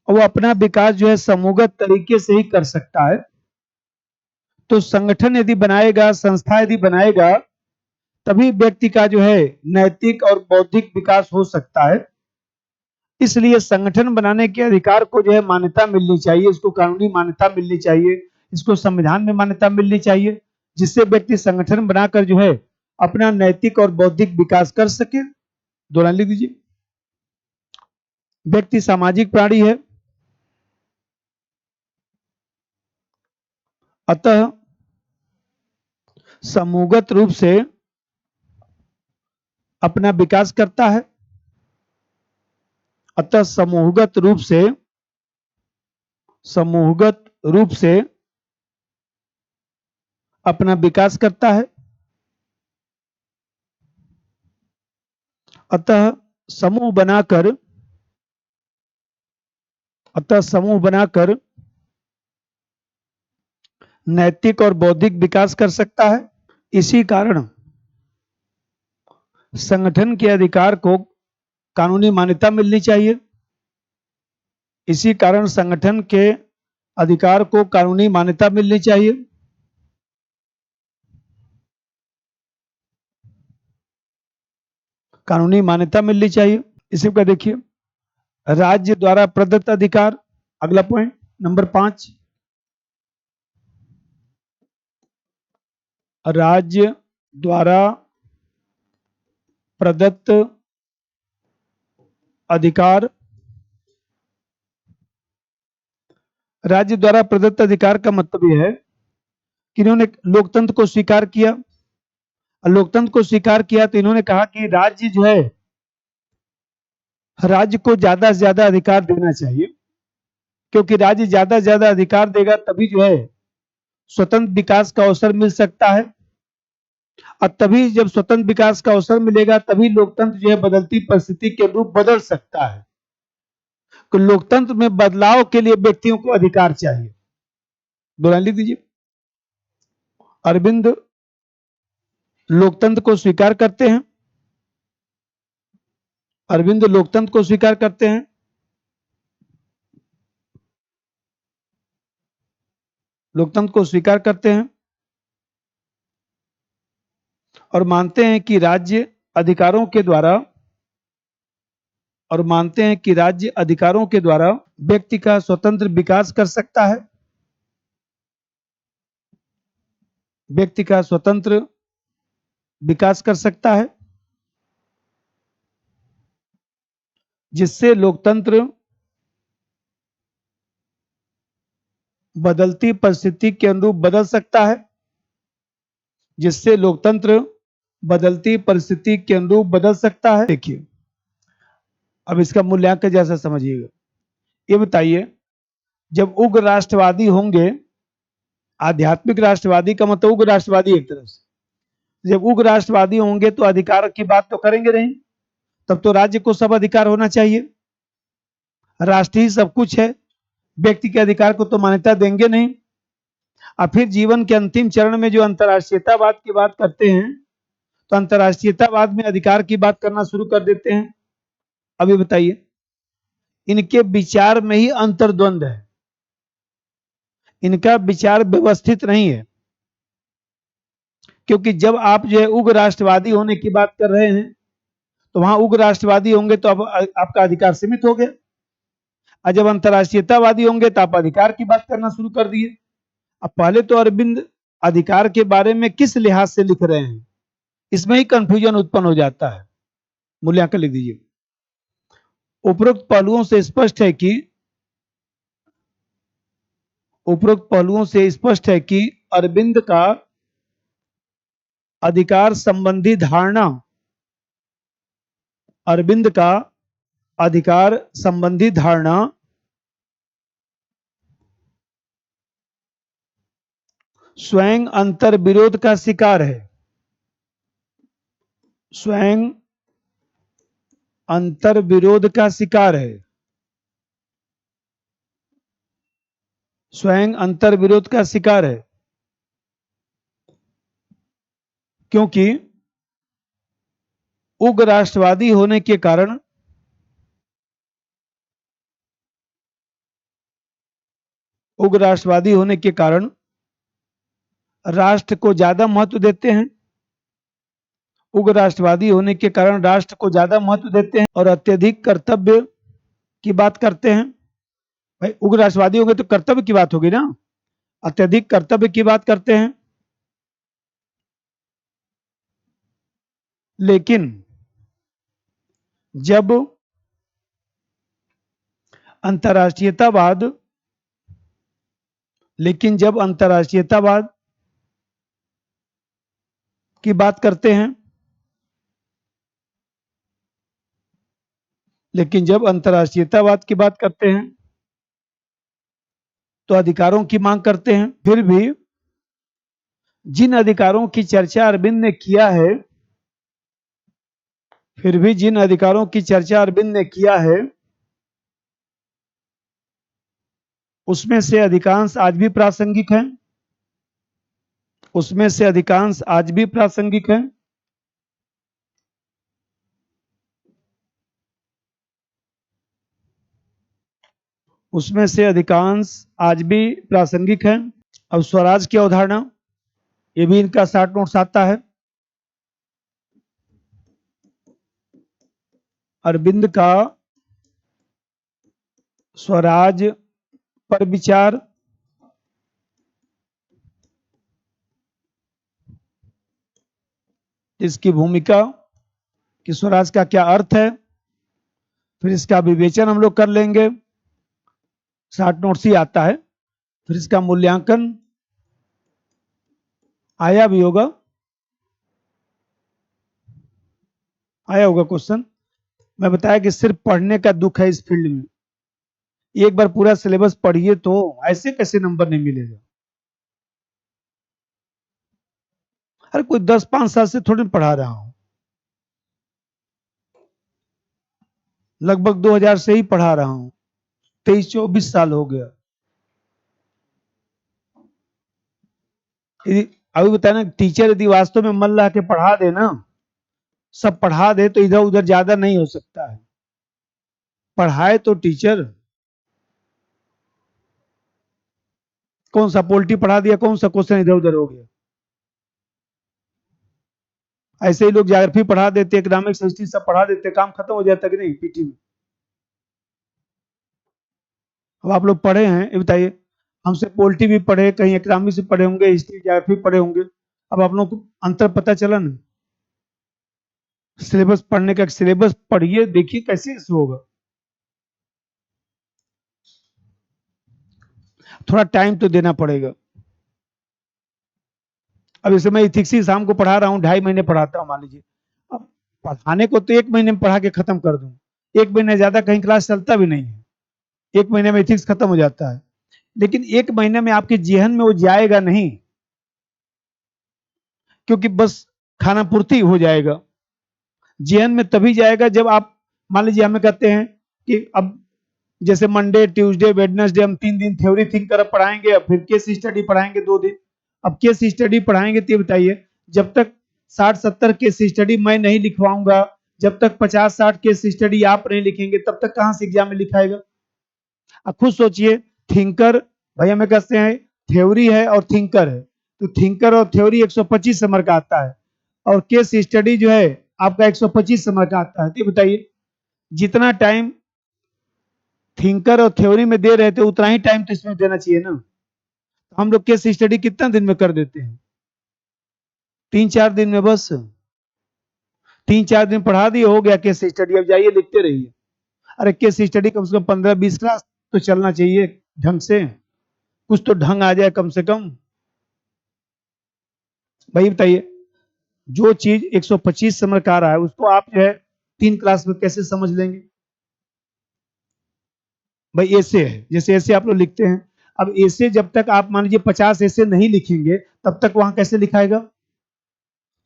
[SPEAKER 1] और वो अपना विकास जो है समूहगत तरीके से ही कर सकता है। तो संगठन यदि बनाएगा, संस्था यदि बनाएगा, तभी व्यक्ति का जो है नैतिक और बौद्धिक विकास हो सकता है। इसलिए संगठन बनाने के अधिकार को जो है मान्यता मिलनी चाहिए, इसको कानूनी मान्यता मिलनी चाहिए, इसको संविधान में मान्यता मिलनी चाहिए, जिससे व्यक्ति संगठन बनाकर जो है अपना नैतिक और बौद्धिक विकास कर सके। 2 लाइन लिख दीजिए। व्यक्ति सामाजिक प्राणी है, अतः समूहगत रूप से अपना विकास करता है। अतः समूहगत रूप से अपना विकास करता है। अतः समूह बनाकर नैतिक और बौद्धिक विकास कर सकता है। इसी कारण संगठन के अधिकार को कानूनी मान्यता मिलनी चाहिए। इसी कारण संगठन के अधिकार को कानूनी मान्यता मिलनी चाहिए। कानूनी मान्यता मिलनी चाहिए। इसी को देखिए, राज्य द्वारा प्रदत्त अधिकार। अगला पॉइंट नंबर 5, राज्य द्वारा प्रदत्त अधिकार, राज्य द्वारा प्रदत्त अधिकार का मतलब यह है कि इन्होंने लोकतंत्र को स्वीकार किया। और लोकतंत्र को स्वीकार किया तो इन्होंने कहा कि राज्य जो है, राज्य को ज्यादा से ज्यादा अधिकार देना चाहिए, क्योंकि राज्य ज्यादा से ज्यादा अधिकार देगा तभी जो है स्वतंत्र विकास का अवसर मिल सकता है। और तभी जब स्वतंत्र विकास का अवसर मिलेगा तभी लोकतंत्र जो है बदलती परिस्थिति के अनुरूप बदल सकता है। तो लोकतंत्र में बदलाव के लिए व्यक्तियों को अधिकार चाहिए। दोहरा लिख दीजिए। अरविंद लोकतंत्र को स्वीकार करते हैं, अरविंद लोकतंत्र को स्वीकार करते हैं, लोकतंत्र को स्वीकार करते हैं और मानते हैं कि राज्य अधिकारों के द्वारा, और मानते हैं कि राज्य अधिकारों के द्वारा व्यक्ति का स्वतंत्र विकास कर सकता है, व्यक्ति का स्वतंत्र विकास कर सकता है, जिससे लोकतंत्र बदलती परिस्थिति के अनुरूप बदल सकता है, जिससे लोकतंत्र बदलती परिस्थिति के अनुरूप बदल सकता है। देखिए अब इसका मूल्यांकन जैसा समझिएगा। ये बताइए, जब उग्र राष्ट्रवादी होंगे, आध्यात्मिक राष्ट्रवादी का मतलब उग्र राष्ट्रवादी एक तरफ से, जब उग्र राष्ट्रवादी होंगे तो अधिकार की बात तो करेंगे नहीं, तब तो राज्य को सब अधिकार होना चाहिए, राष्ट्र ही सब कुछ है, व्यक्ति के अधिकार को तो मान्यता देंगे नहीं। और फिर जीवन के अंतिम चरण में जो अंतर्राष्ट्रीयतावाद की बात करते हैं, तो अंतर्राष्ट्रीयतावाद में अधिकार की बात करना शुरू कर देते हैं। अभी बताइए, इनके विचार में ही अंतर्द्वंद है, इनका विचार व्यवस्थित नहीं है। क्योंकि जब आप जो है उग्र राष्ट्रवादी होने की बात कर रहे हैं, तो वहां उग्र राष्ट्रवादी होंगे तो अब आपका अधिकार सीमित हो गया, और जब अंतर्राष्ट्रीयतावादी होंगे तो आप अधिकार की बात करना शुरू कर दिए। अब पहले तो अरविंद अधिकार के बारे में किस लिहाज से लिख रहे हैं, इसमें ही कंफ्यूजन उत्पन्न हो जाता है। मूल्यांकन लिख दीजिए। उपरोक्त पहलुओं से स्पष्ट है कि, उपरोक्त पहलुओं से स्पष्ट है कि अरविंद का अधिकार संबंधी धारणा, अरविंद का अधिकार संबंधी धारणा स्वयं अंतर विरोध का शिकार है, स्वयं अंतर विरोध का शिकार है, स्वयं अंतर विरोध का शिकार है। क्योंकि उग्र राष्ट्रवादी होने के कारण, उग्र राष्ट्रवादी होने के कारण राष्ट्र को ज्यादा महत्व देते हैं, उग्र राष्ट्रवादी होने के कारण राष्ट्र को ज्यादा महत्व देते हैं और अत्यधिक कर्तव्य की बात करते हैं। भाई उग्र राष्ट्रवादी होंगे तो कर्तव्य की बात होगी ना, अत्यधिक कर्तव्य की बात करते हैं। लेकिन जब अंतर्राष्ट्रीयतावाद, लेकिन जब अंतर्राष्ट्रीयतावाद की बात करते हैं, लेकिन जब अंतर्राष्ट्रीयतावाद की बात करते हैं तो अधिकारों की मांग करते हैं। फिर भी जिन अधिकारों की चर्चा अरविंद ने किया है, फिर भी जिन अधिकारों की चर्चा अरविंद ने किया है, उसमें से अधिकांश आज भी प्रासंगिक हैं, उसमें से अधिकांश आज भी प्रासंगिक हैं। उसमें से अधिकांश आज भी प्रासंगिक हैं। अब स्वराज की अवधारणा, ये भी इनका शॉर्ट नोट्स आता है। अरविंद का स्वराज पर विचार, इसकी भूमिका कि स्वराज का क्या अर्थ है, फिर इसका विवेचन हम लोग कर लेंगे, शॉर्ट नोट्स ही आता है। फिर इसका मूल्यांकन आया भी होगा, आया होगा क्वेश्चन। मैं बताया कि सिर्फ पढ़ने का दुख है इस फील्ड में। एक बार पूरा सिलेबस पढ़िए तो ऐसे कैसे नंबर नहीं मिलेगा। अरे कोई 10-5 साल से थोड़ी पढ़ा रहा हूं, लगभग 2000 से ही पढ़ा रहा हूं, 23-24 साल हो गया। अभी बताया ना, टीचर यदि वास्तव में मन लगा के पढ़ा दे ना, सब पढ़ा दे, तो इधर उधर ज्यादा नहीं हो सकता है। पढ़ाए तो टीचर, कौन सा पोल्ट्री पढ़ा दिया, कौन सा क्वेश्चन इधर उधर हो गया। ऐसे ही लोग ज्योग्राफी पढ़ा देते, इकोनॉमिक्स हिस्ट्री सब पढ़ा देते, काम खत्म हो जाता कि नहीं पीटी में। अब आप लोग पढ़े हैं, ये बताइए, हमसे पोल्ट्री भी पढ़े, कहीं इकोनॉमिक्स भी पढ़े होंगे, हिस्ट्री ज्योग्राफी पढ़े होंगे। अब आप लोग को अंतर पता चला ना। सिलेबस पढ़ने का, सिलेबस पढ़िए, देखिए कैसे होगा। थोड़ा टाइम तो देना पड़ेगा। अब जैसे मैं इथिक्स ही शाम को पढ़ा रहा हूँ, 2.5 महीने पढ़ाता हूँ मान लीजिए। अब पढ़ाने को तो 1 महीने में पढ़ा के खत्म कर दूं, 1 महीने ज्यादा कहीं क्लास चलता भी नहीं है, 1 महीने में इथिक्स खत्म हो जाता है। लेकिन 1 महीने में आपके जेहन में वो जाएगा नहीं, क्योंकि बस खाना पूर्ति हो जाएगा। जेहन में तभी जाएगा जब आप, मान लीजिए हमें कहते हैं कि अब जैसे मंडे ट्यूसडे वेडनेसडे हम 3 दिन थ्योरी थिंकर पढ़ाएंगे, और फिर केस स्टडी पढ़ाएंगे 2 दिन। अब केस स्टडी पढ़ाएंगे तो बताइए, जब तक 60-70 केस स्टडी मैं नहीं लिखवाऊंगा, जब तक 50-60 केस स्टडी आप नहीं लिखेंगे, तब तक कहां से एग्जाम में लिखाएगा। अब खुद सोचिए, थिंकर, भाई हमें कहते हैं थ्योरी है और थिंकर है, तो थिंकर और थ्योरी 125 नंबर का आता है, और केस स्टडी जो है आपका 125 नंबर का आता है। तो बताइए, जितना टाइम थिंकर और थ्योरी में दे रहे थे, उतना ही टाइम तो इसमें देना चाहिए ना। हम लोग केस स्टडी कितना दिन में कर देते हैं, 3-4 दिन में, बस 3-4 दिन पढ़ा दिए, हो गया केस स्टडी, अब जाइए लिखते रहिए। अरे केस स्टडी कम से कम 15-20 क्लास तो चलना चाहिए ढंग से, कुछ तो ढंग आ जाए कम से कम। भाई बताइए, जो चीज 125 नंबर का आ रहा है, उसको आप जो है 3 क्लास में कैसे समझ लेंगे। भाई ऐसे है, जैसे ऐसे आप लोग लिखते हैं, अब ऐसे जब तक आप मान लीजिए 50 ऐसे नहीं लिखेंगे, तब तक वहां कैसे लिखाएगा।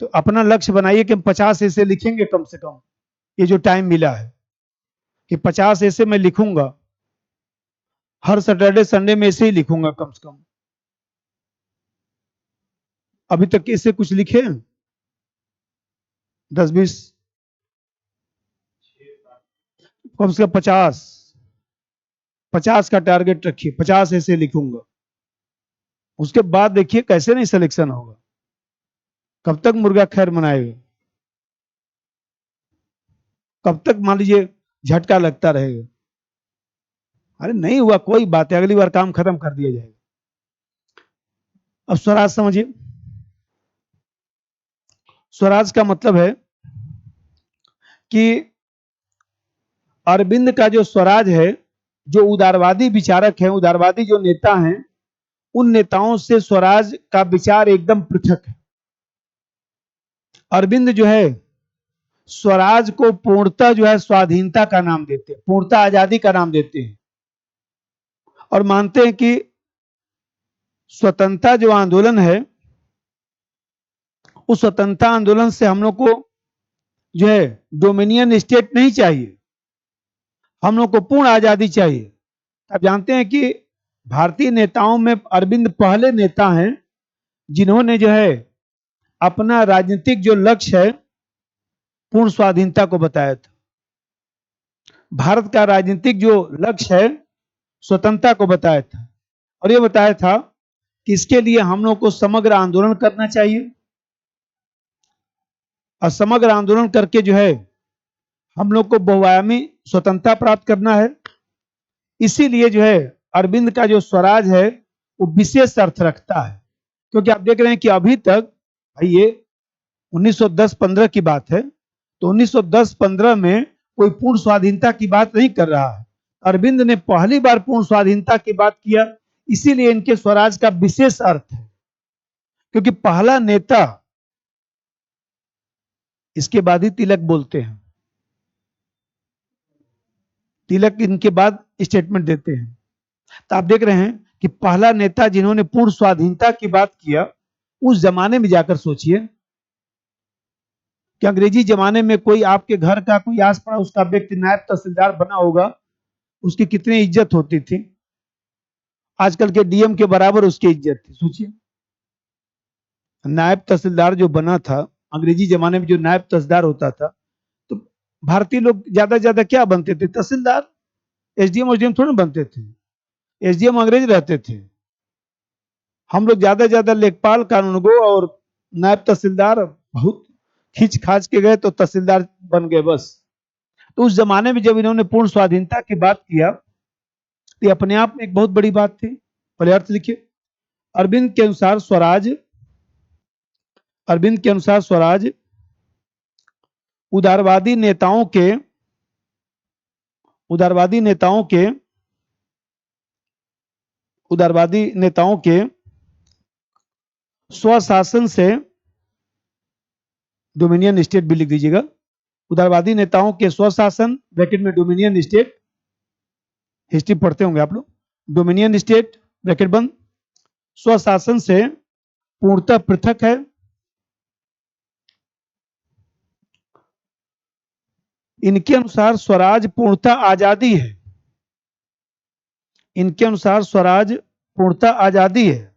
[SPEAKER 1] तो अपना लक्ष्य बनाइए कि हम 50 ऐसे लिखेंगे कम से कम, ये जो टाइम मिला है कि 50 ऐसे मैं लिखूंगा, हर सैटरडे संडे में ऐसे ही लिखूंगा कम से कम। अभी तक ऐसे कुछ लिखे 10-20, कम से कम 50 का टारगेट रखिए, 50 ऐसे लिखूंगा। उसके बाद देखिए कैसे नहीं सिलेक्शन होगा, कब तक मुर्गा खैर मनाएगा, कब तक मान लीजिए झटका लगता रहेगा। अरे नहीं हुआ कोई बात है, अगली बार काम खत्म कर दिया जाएगा। अब स्वराज समझिए, स्वराज का मतलब है कि अरविंद का जो स्वराज है, जो उदारवादी विचारक हैं, उदारवादी जो नेता हैं, उन नेताओं से स्वराज का विचार एकदम पृथक है। अरविंद जो है स्वराज को पूर्णता जो है स्वाधीनता का नाम देते हैं, पूर्णता आजादी का नाम देते हैं, और मानते हैं कि स्वतंत्रता जो आंदोलन है, उस स्वतंत्रता आंदोलन से हम लोग को जो है डोमिनियन स्टेट नहीं चाहिए, हम लोग को पूर्ण आजादी चाहिए। आप जानते हैं कि भारतीय नेताओं में अरविंद पहले नेता हैं जिन्होंने जो है अपना राजनीतिक जो लक्ष्य है पूर्ण स्वाधीनता को बताया था। भारत का राजनीतिक जो लक्ष्य है स्वतंत्रता को बताया था, और ये बताया था कि इसके लिए हम लोग को समग्र आंदोलन करना चाहिए, और समग्र आंदोलन करके जो है हम लोग को बहुआयामी स्वतंत्रता प्राप्त करना है। इसीलिए जो है अरविंद का जो स्वराज है वो विशेष अर्थ रखता है, क्योंकि आप देख रहे हैं कि अभी तक, ये 1910-15 की बात है, तो 1910-15 में कोई पूर्ण स्वाधीनता की बात नहीं कर रहा है। अरविंद ने पहली बार पूर्ण स्वाधीनता की बात किया, इसीलिए इनके स्वराज का विशेष अर्थ है, क्योंकि पहला नेता, इसके बाद ही तिलक बोलते हैं, तिलक इनके बाद स्टेटमेंट देते हैं। तो आप देख रहे हैं कि पहला नेता जिन्होंने पूर्ण स्वाधीनता की बात किया, उस जमाने में जाकर सोचिए कि अंग्रेजी जमाने में कोई आपके घर का कोई आस पड़ोस का व्यक्ति नायब तहसीलदार बना होगा, उसकी कितनी इज्जत होती थी। आजकल के डीएम के बराबर उसकी इज्जत थी। सोचिए, नायब तहसीलदार जो बना था, अंग्रेजी जमाने में जो नायब तहसीलदार होता था, तो भारतीय लोग ज्यादा ज्यादा क्या बनते थे? तहसीलदार। एसडीएम थोड़ा बनते थे, एसडीएम अंग्रेज रहते थे। हम लोग ज्यादा ज्यादा लेखपाल, कानूनगो और नायब तहसीलदार बहुत खींच खाच के गए तो तहसीलदार बन गए बस। तो उस जमाने में जब इन्होंने पूर्ण स्वाधीनता की बात किया, तो ये अपने आप में एक बहुत बड़ी बात थी। पहले अर्थ लिखिए। अरविंद के अनुसार स्वराज, अरविंद के अनुसार स्वराज उदारवादी नेताओं के, उदारवादी नेताओं के, उदारवादी नेताओं के स्वशासन से, डोमिनियन स्टेट भी लिख दीजिएगा, उदारवादी नेताओं के स्वशासन ब्रैकेट में डोमिनियन स्टेट, हिस्ट्री पढ़ते होंगे आप लोग, डोमिनियन स्टेट ब्रैकेट बंद, स्वशासन से पूर्णतः पृथक है। इनके अनुसार स्वराज पूर्णतः आजादी है। इनके अनुसार स्वराज पूर्णतः आजादी है।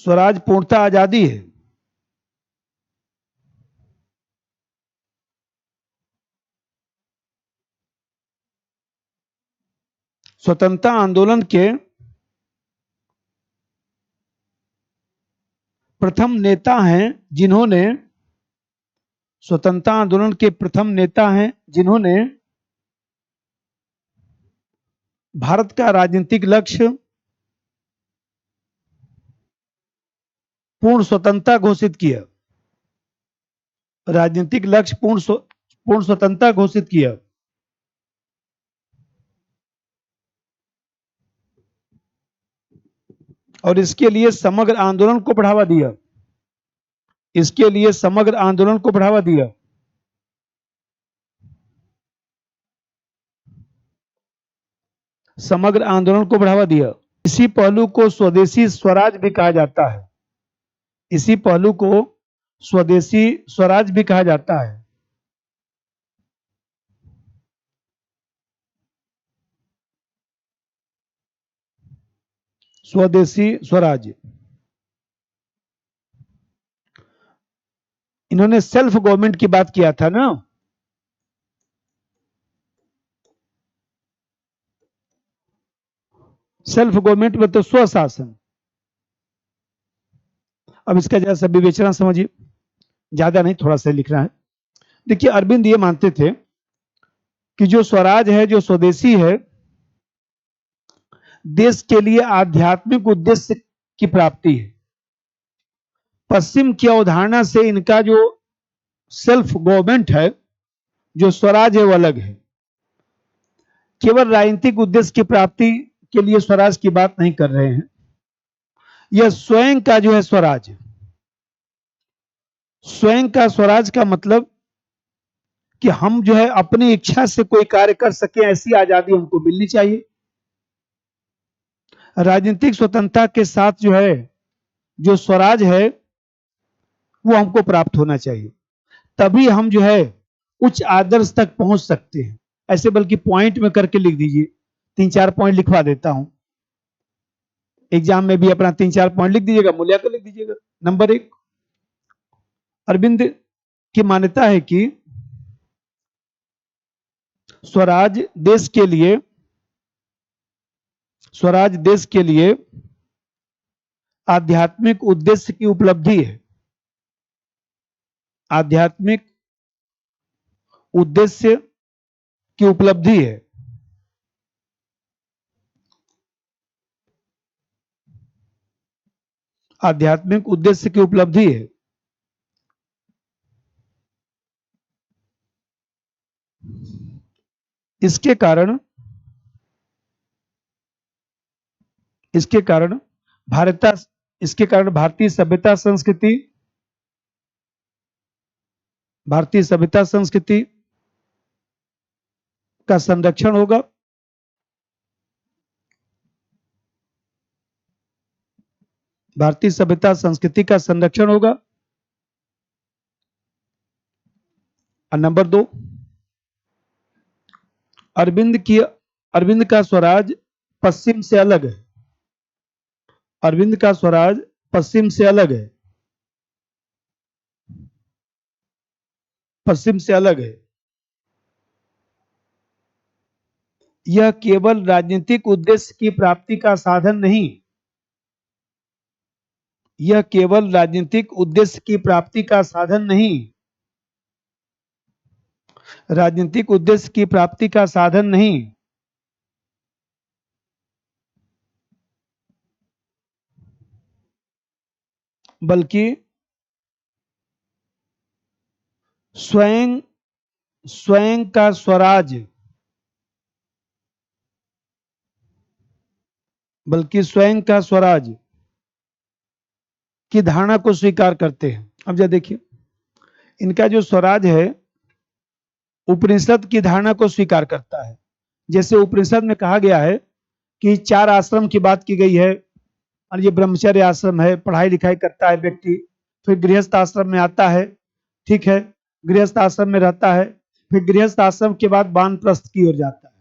[SPEAKER 1] स्वराज पूर्णतः आजादी है। स्वतंत्रता आंदोलन के प्रथम नेता हैं जिन्होंने, स्वतंत्रता आंदोलन के प्रथम नेता हैं जिन्होंने भारत का राजनीतिक लक्ष्य पूर्ण स्वतंत्रता घोषित किया। राजनीतिक लक्ष्य पूर्ण स्वतंत्रता घोषित किया। और इसके लिए समग्र आंदोलन को बढ़ावा दिया। इसके लिए समग्र आंदोलन को बढ़ावा दिया। समग्र आंदोलन को बढ़ावा दिया। इसी पहलू को स्वदेशी स्वराज भी कहा जाता है। इसी पहलू को स्वदेशी स्वराज भी कहा जाता है। स्वदेशी स्वराज। इन्होंने सेल्फ गवर्नमेंट की बात किया था ना, सेल्फ गवर्नमेंट मतलब स्वशासन। अब इसका जरा सा विवेचना समझिए, ज्यादा नहीं, थोड़ा सा लिखना है। देखिए, अरविंद ये मानते थे कि जो स्वराज है, जो स्वदेशी है, देश के लिए आध्यात्मिक उद्देश्य की प्राप्ति है। पश्चिम की अवधारणा से इनका जो सेल्फ गवर्नमेंट है, जो स्वराज है, वो अलग है। केवल राजनीतिक उद्देश्य की प्राप्ति के लिए स्वराज की बात नहीं कर रहे हैं। यह स्वयं का जो है स्वराज, स्वयं का स्वराज का मतलब कि हम जो है अपनी इच्छा से कोई कार्य कर सके, ऐसी आजादी हमको मिलनी चाहिए। राजनीतिक स्वतंत्रता के साथ जो है, जो स्वराज है, वो हमको प्राप्त होना चाहिए। तभी हम जो है उच्च आदर्श तक पहुंच सकते हैं। ऐसे बल्कि पॉइंट में करके लिख दीजिए, 3-4 पॉइंट लिखवा देता हूं। एग्जाम में भी अपना 3-4 पॉइंट लिख दीजिएगा, मूल्यांकन लिख दीजिएगा। नंबर 1, अरविंद की मान्यता है कि स्वराज देश के लिए, स्वराज देश के लिए आध्यात्मिक उद्देश्य की उपलब्धि है। आध्यात्मिक उद्देश्य की उपलब्धि है। आध्यात्मिक उद्देश्य की उपलब्धि है। इसके कारण इसके कारण इसके कारण भारतीय सभ्यता संस्कृति का संरक्षण होगा। भारतीय सभ्यता संस्कृति का संरक्षण होगा। और नंबर 2, अरविंद का स्वराज पश्चिम से अलग है। अरविंद का स्वराज पश्चिम से अलग है। पश्चिम से अलग है। यह केवल राजनीतिक उद्देश्य की प्राप्ति का साधन नहीं। यह केवल राजनीतिक उद्देश्य की प्राप्ति का साधन नहीं। राजनीतिक उद्देश्य की प्राप्ति का साधन नहीं, बल्कि स्वयं का स्वराज की धारणा को स्वीकार करते हैं। अब जरा देखिए, इनका जो स्वराज है उपनिषद की धारणा को स्वीकार करता है। जैसे उपनिषद में कहा गया है कि 4 आश्रम की बात की गई है, और ये ब्रह्मचर्य आश्रम है, पढ़ाई लिखाई करता है व्यक्ति, फिर गृहस्थ आश्रम में आता है, ठीक है, गृहस्थ आश्रम में रहता है, फिर गृहस्थ आश्रम के बाद वानप्रस्थ की ओर जाता है।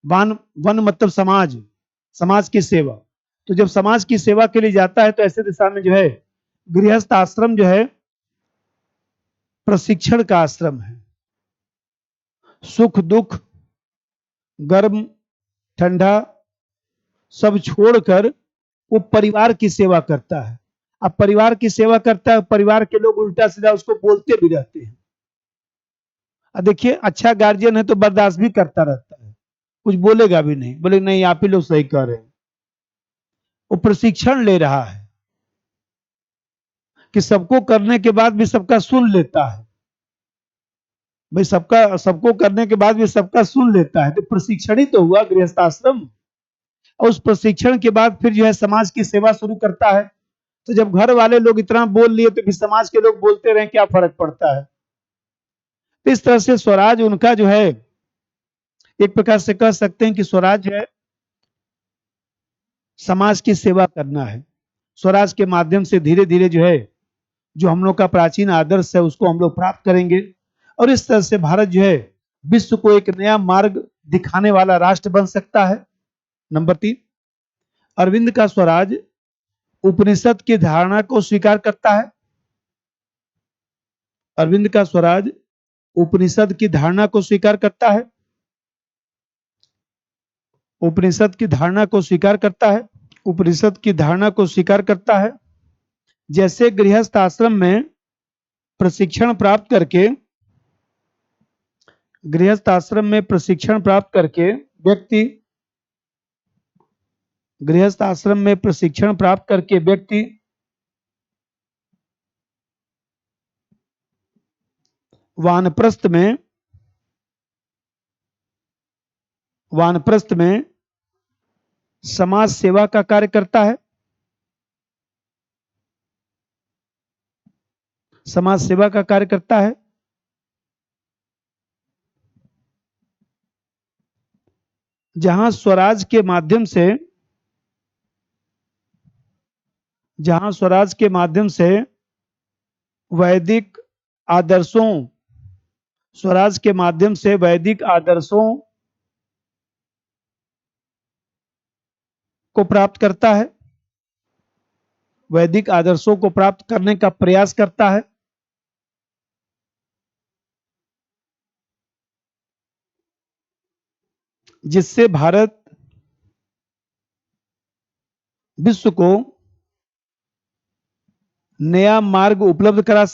[SPEAKER 1] वन मतलब समाज की सेवा। तो जब समाज की सेवा के लिए जाता है तो ऐसे दिशा में जो है गृहस्थ आश्रम जो है प्रशिक्षण का आश्रम है। सुख दुख, गर्म ठंडा सब छोड़कर वो परिवार की सेवा करता है। अब परिवार की सेवा करता है, परिवार के लोग उल्टा सीधा उसको बोलते भी रहते हैं। अब देखिए, अच्छा गार्जियन है तो बर्दाश्त भी करता रहता है, कुछ बोलेगा भी नहीं, बोले नहीं आप ही लोग सही कह रहे हैं। वो प्रशिक्षण ले रहा है कि सबको करने के बाद भी सबका सुन लेता है। भाई सबको करने के बाद भी सबका सुन लेता है, तो प्रशिक्षण ही तो हुआ गृहस्थ आश्रम। और उस प्रशिक्षण के बाद फिर जो है समाज की सेवा शुरू करता है। तो जब घर वाले लोग इतना बोल लिए तो फिर समाज के लोग बोलते रहे, क्या फर्क पड़ता है। तो इस तरह से स्वराज उनका जो है, एक प्रकार से कह सकते हैं कि स्वराज जो है समाज की सेवा करना है। स्वराज के माध्यम से धीरे धीरे जो है जो हम लोग का प्राचीन आदर्श है उसको हम लोग प्राप्त करेंगे, और इस तरह से भारत जो है विश्व को एक नया मार्ग दिखाने वाला राष्ट्र बन सकता है। नंबर 3, अरविंद का स्वराज उपनिषद की धारणा को स्वीकार करता है। अरविंद का स्वराज उपनिषद की धारणा को स्वीकार करता है। उपनिषद की धारणा को स्वीकार करता है। उपनिषद की धारणा को स्वीकार करता है। जैसे गृहस्थ आश्रम में प्रशिक्षण प्राप्त करके व्यक्ति वानप्रस्थ में समाज सेवा का कार्य करता है। समाज सेवा का कार्य करता है। जहां स्वराज के माध्यम से वैदिक आदर्शों को प्राप्त करता है, वैदिक आदर्शों को प्राप्त करने का प्रयास करता है, जिससे भारत विश्व को नया मार्ग उपलब्ध करा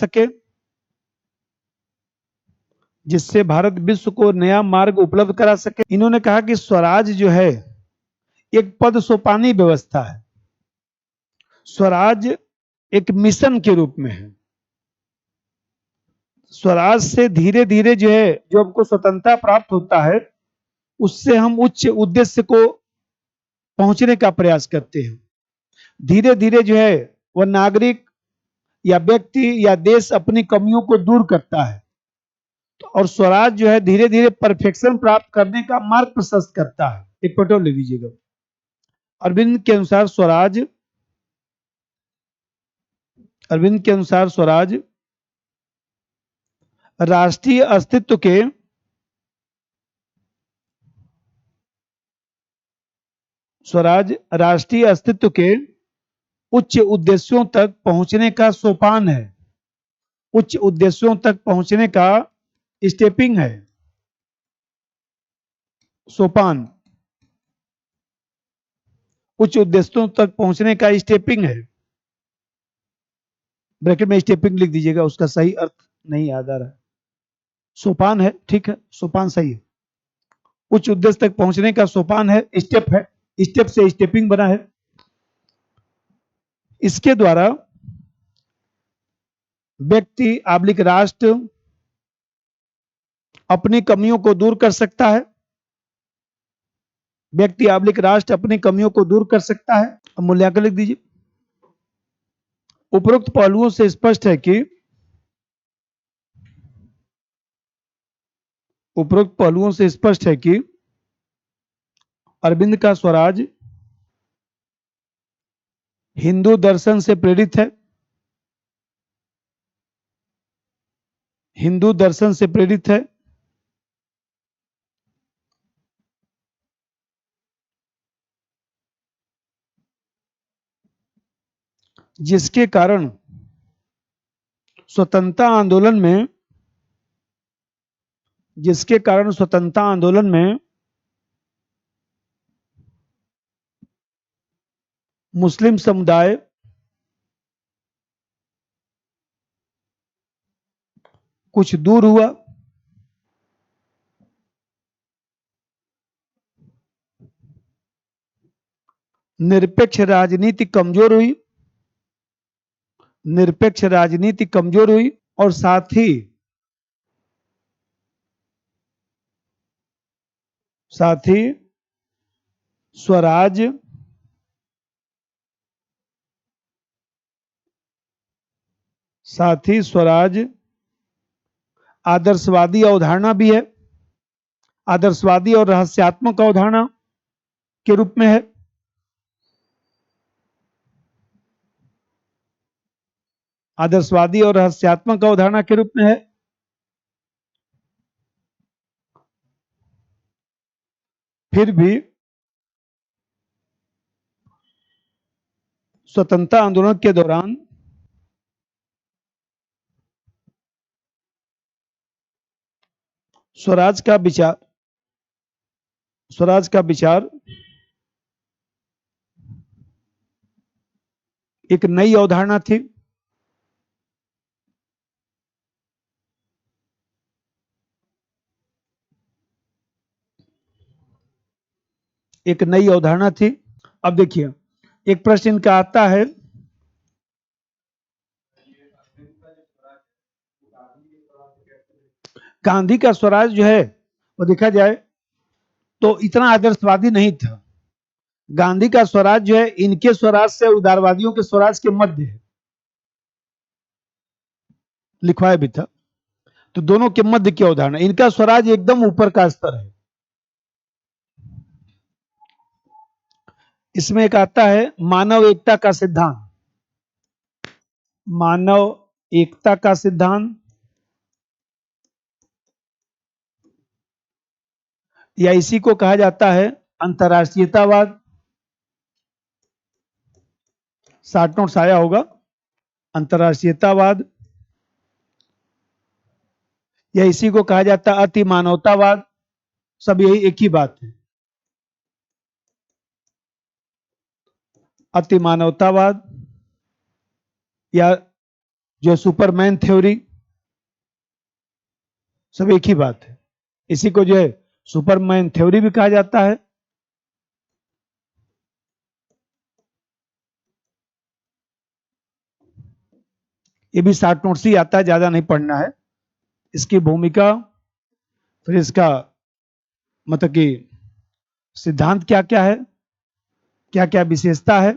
[SPEAKER 1] सके। इन्होंने कहा कि स्वराज जो है एक पद सोपानी व्यवस्था है। स्वराज एक मिशन के रूप में है। स्वराज से धीरे धीरे जो है जो हमको स्वतंत्रता प्राप्त होता है उससे हम उच्च उद्देश्य को पहुंचने का प्रयास करते हैं। धीरे धीरे जो है वह नागरिक या व्यक्ति या देश अपनी कमियों को दूर करता है, और स्वराज जो है धीरे धीरे परफेक्शन प्राप्त करने का मार्ग प्रशस्त करता है। एक फोटो ले लीजिएगा। अरविंद के अनुसार स्वराज, अरविंद के अनुसार स्वराज राष्ट्रीय अस्तित्व के स्वराज राष्ट्रीय अस्तित्व के उच्च उद्देश्यों तक पहुंचने का सोपान है। उच्च उद्देश्यों तक पहुंचने का स्टेपिंग है, सोपान। उच्च उद्देश्यों तक पहुंचने का स्टेपिंग है। ब्रैकेट में स्टेपिंग लिख दीजिएगा, उसका सही अर्थ नहीं याद आ रहा है। सोपान है, ठीक है, सोपान सही है। उच्च उद्देश्य तक पहुंचने का सोपान है, स्टेप है, स्टेप से स्टेपिंग बना है। इसके द्वारा व्यक्ति आब्लिक राष्ट्र अपनी कमियों को दूर कर सकता है। व्यक्ति आब्लिक राष्ट्र अपनी कमियों को दूर कर सकता है। अब मूल्यांकन लिख दीजिए। उपरोक्त पहलुओं से स्पष्ट है कि उपरोक्त पहलुओं से स्पष्ट है कि अरविंद का स्वराज हिंदू दर्शन से प्रेरित है। हिंदू दर्शन से प्रेरित है, जिसके कारण स्वतंत्रता आंदोलन में मुस्लिम समुदाय कुछ दूर हुआ। निरपेक्ष राजनीति कमजोर हुई, निरपेक्ष राजनीति कमजोर हुई, और साथ ही स्वराज आदर्शवादी अवधारणा भी है, आदर्शवादी और रहस्यात्मक अवधारणा के रूप में है। आदर्शवादी और रहस्यात्मक अवधारणा के रूप में है। फिर भी स्वतंत्रता आंदोलन के दौरान स्वराज का विचार एक नई अवधारणा थी। एक नई अवधारणा थी। अब देखिए, एक प्रश्न इनका आता है, गांधी का स्वराज जो है वो देखा जाए तो इतना आदर्शवादी नहीं था। गांधी का स्वराज जो है इनके स्वराज से उदारवादियों के स्वराज के मध्य है, लिखवाया भी था। तो दोनों के मध्य की अवधारणा, इनका स्वराज एकदम ऊपर का स्तर है। इसमें एक आता है मानव एकता का सिद्धांत। मानव एकता का सिद्धांत, या इसी को कहा जाता है अंतरराष्ट्रीयतावाद। शॉर्ट नोट्स आया होगा, अंतरराष्ट्रीयतावाद, या इसी को कहा जाता है अति मानवतावाद। सब यही एक ही बात है, अति मानवतावाद, या जो सुपरमैन थ्योरी, सब एक ही बात है। इसी को जो है सुपरमैन थ्योरी भी कहा जाता है। ये भी शॉर्ट नोट्स ही आता है, ज्यादा नहीं पढ़ना है। इसकी भूमिका, फिर इसका मतलब कि सिद्धांत क्या क्या है, क्या क्या विशेषता है,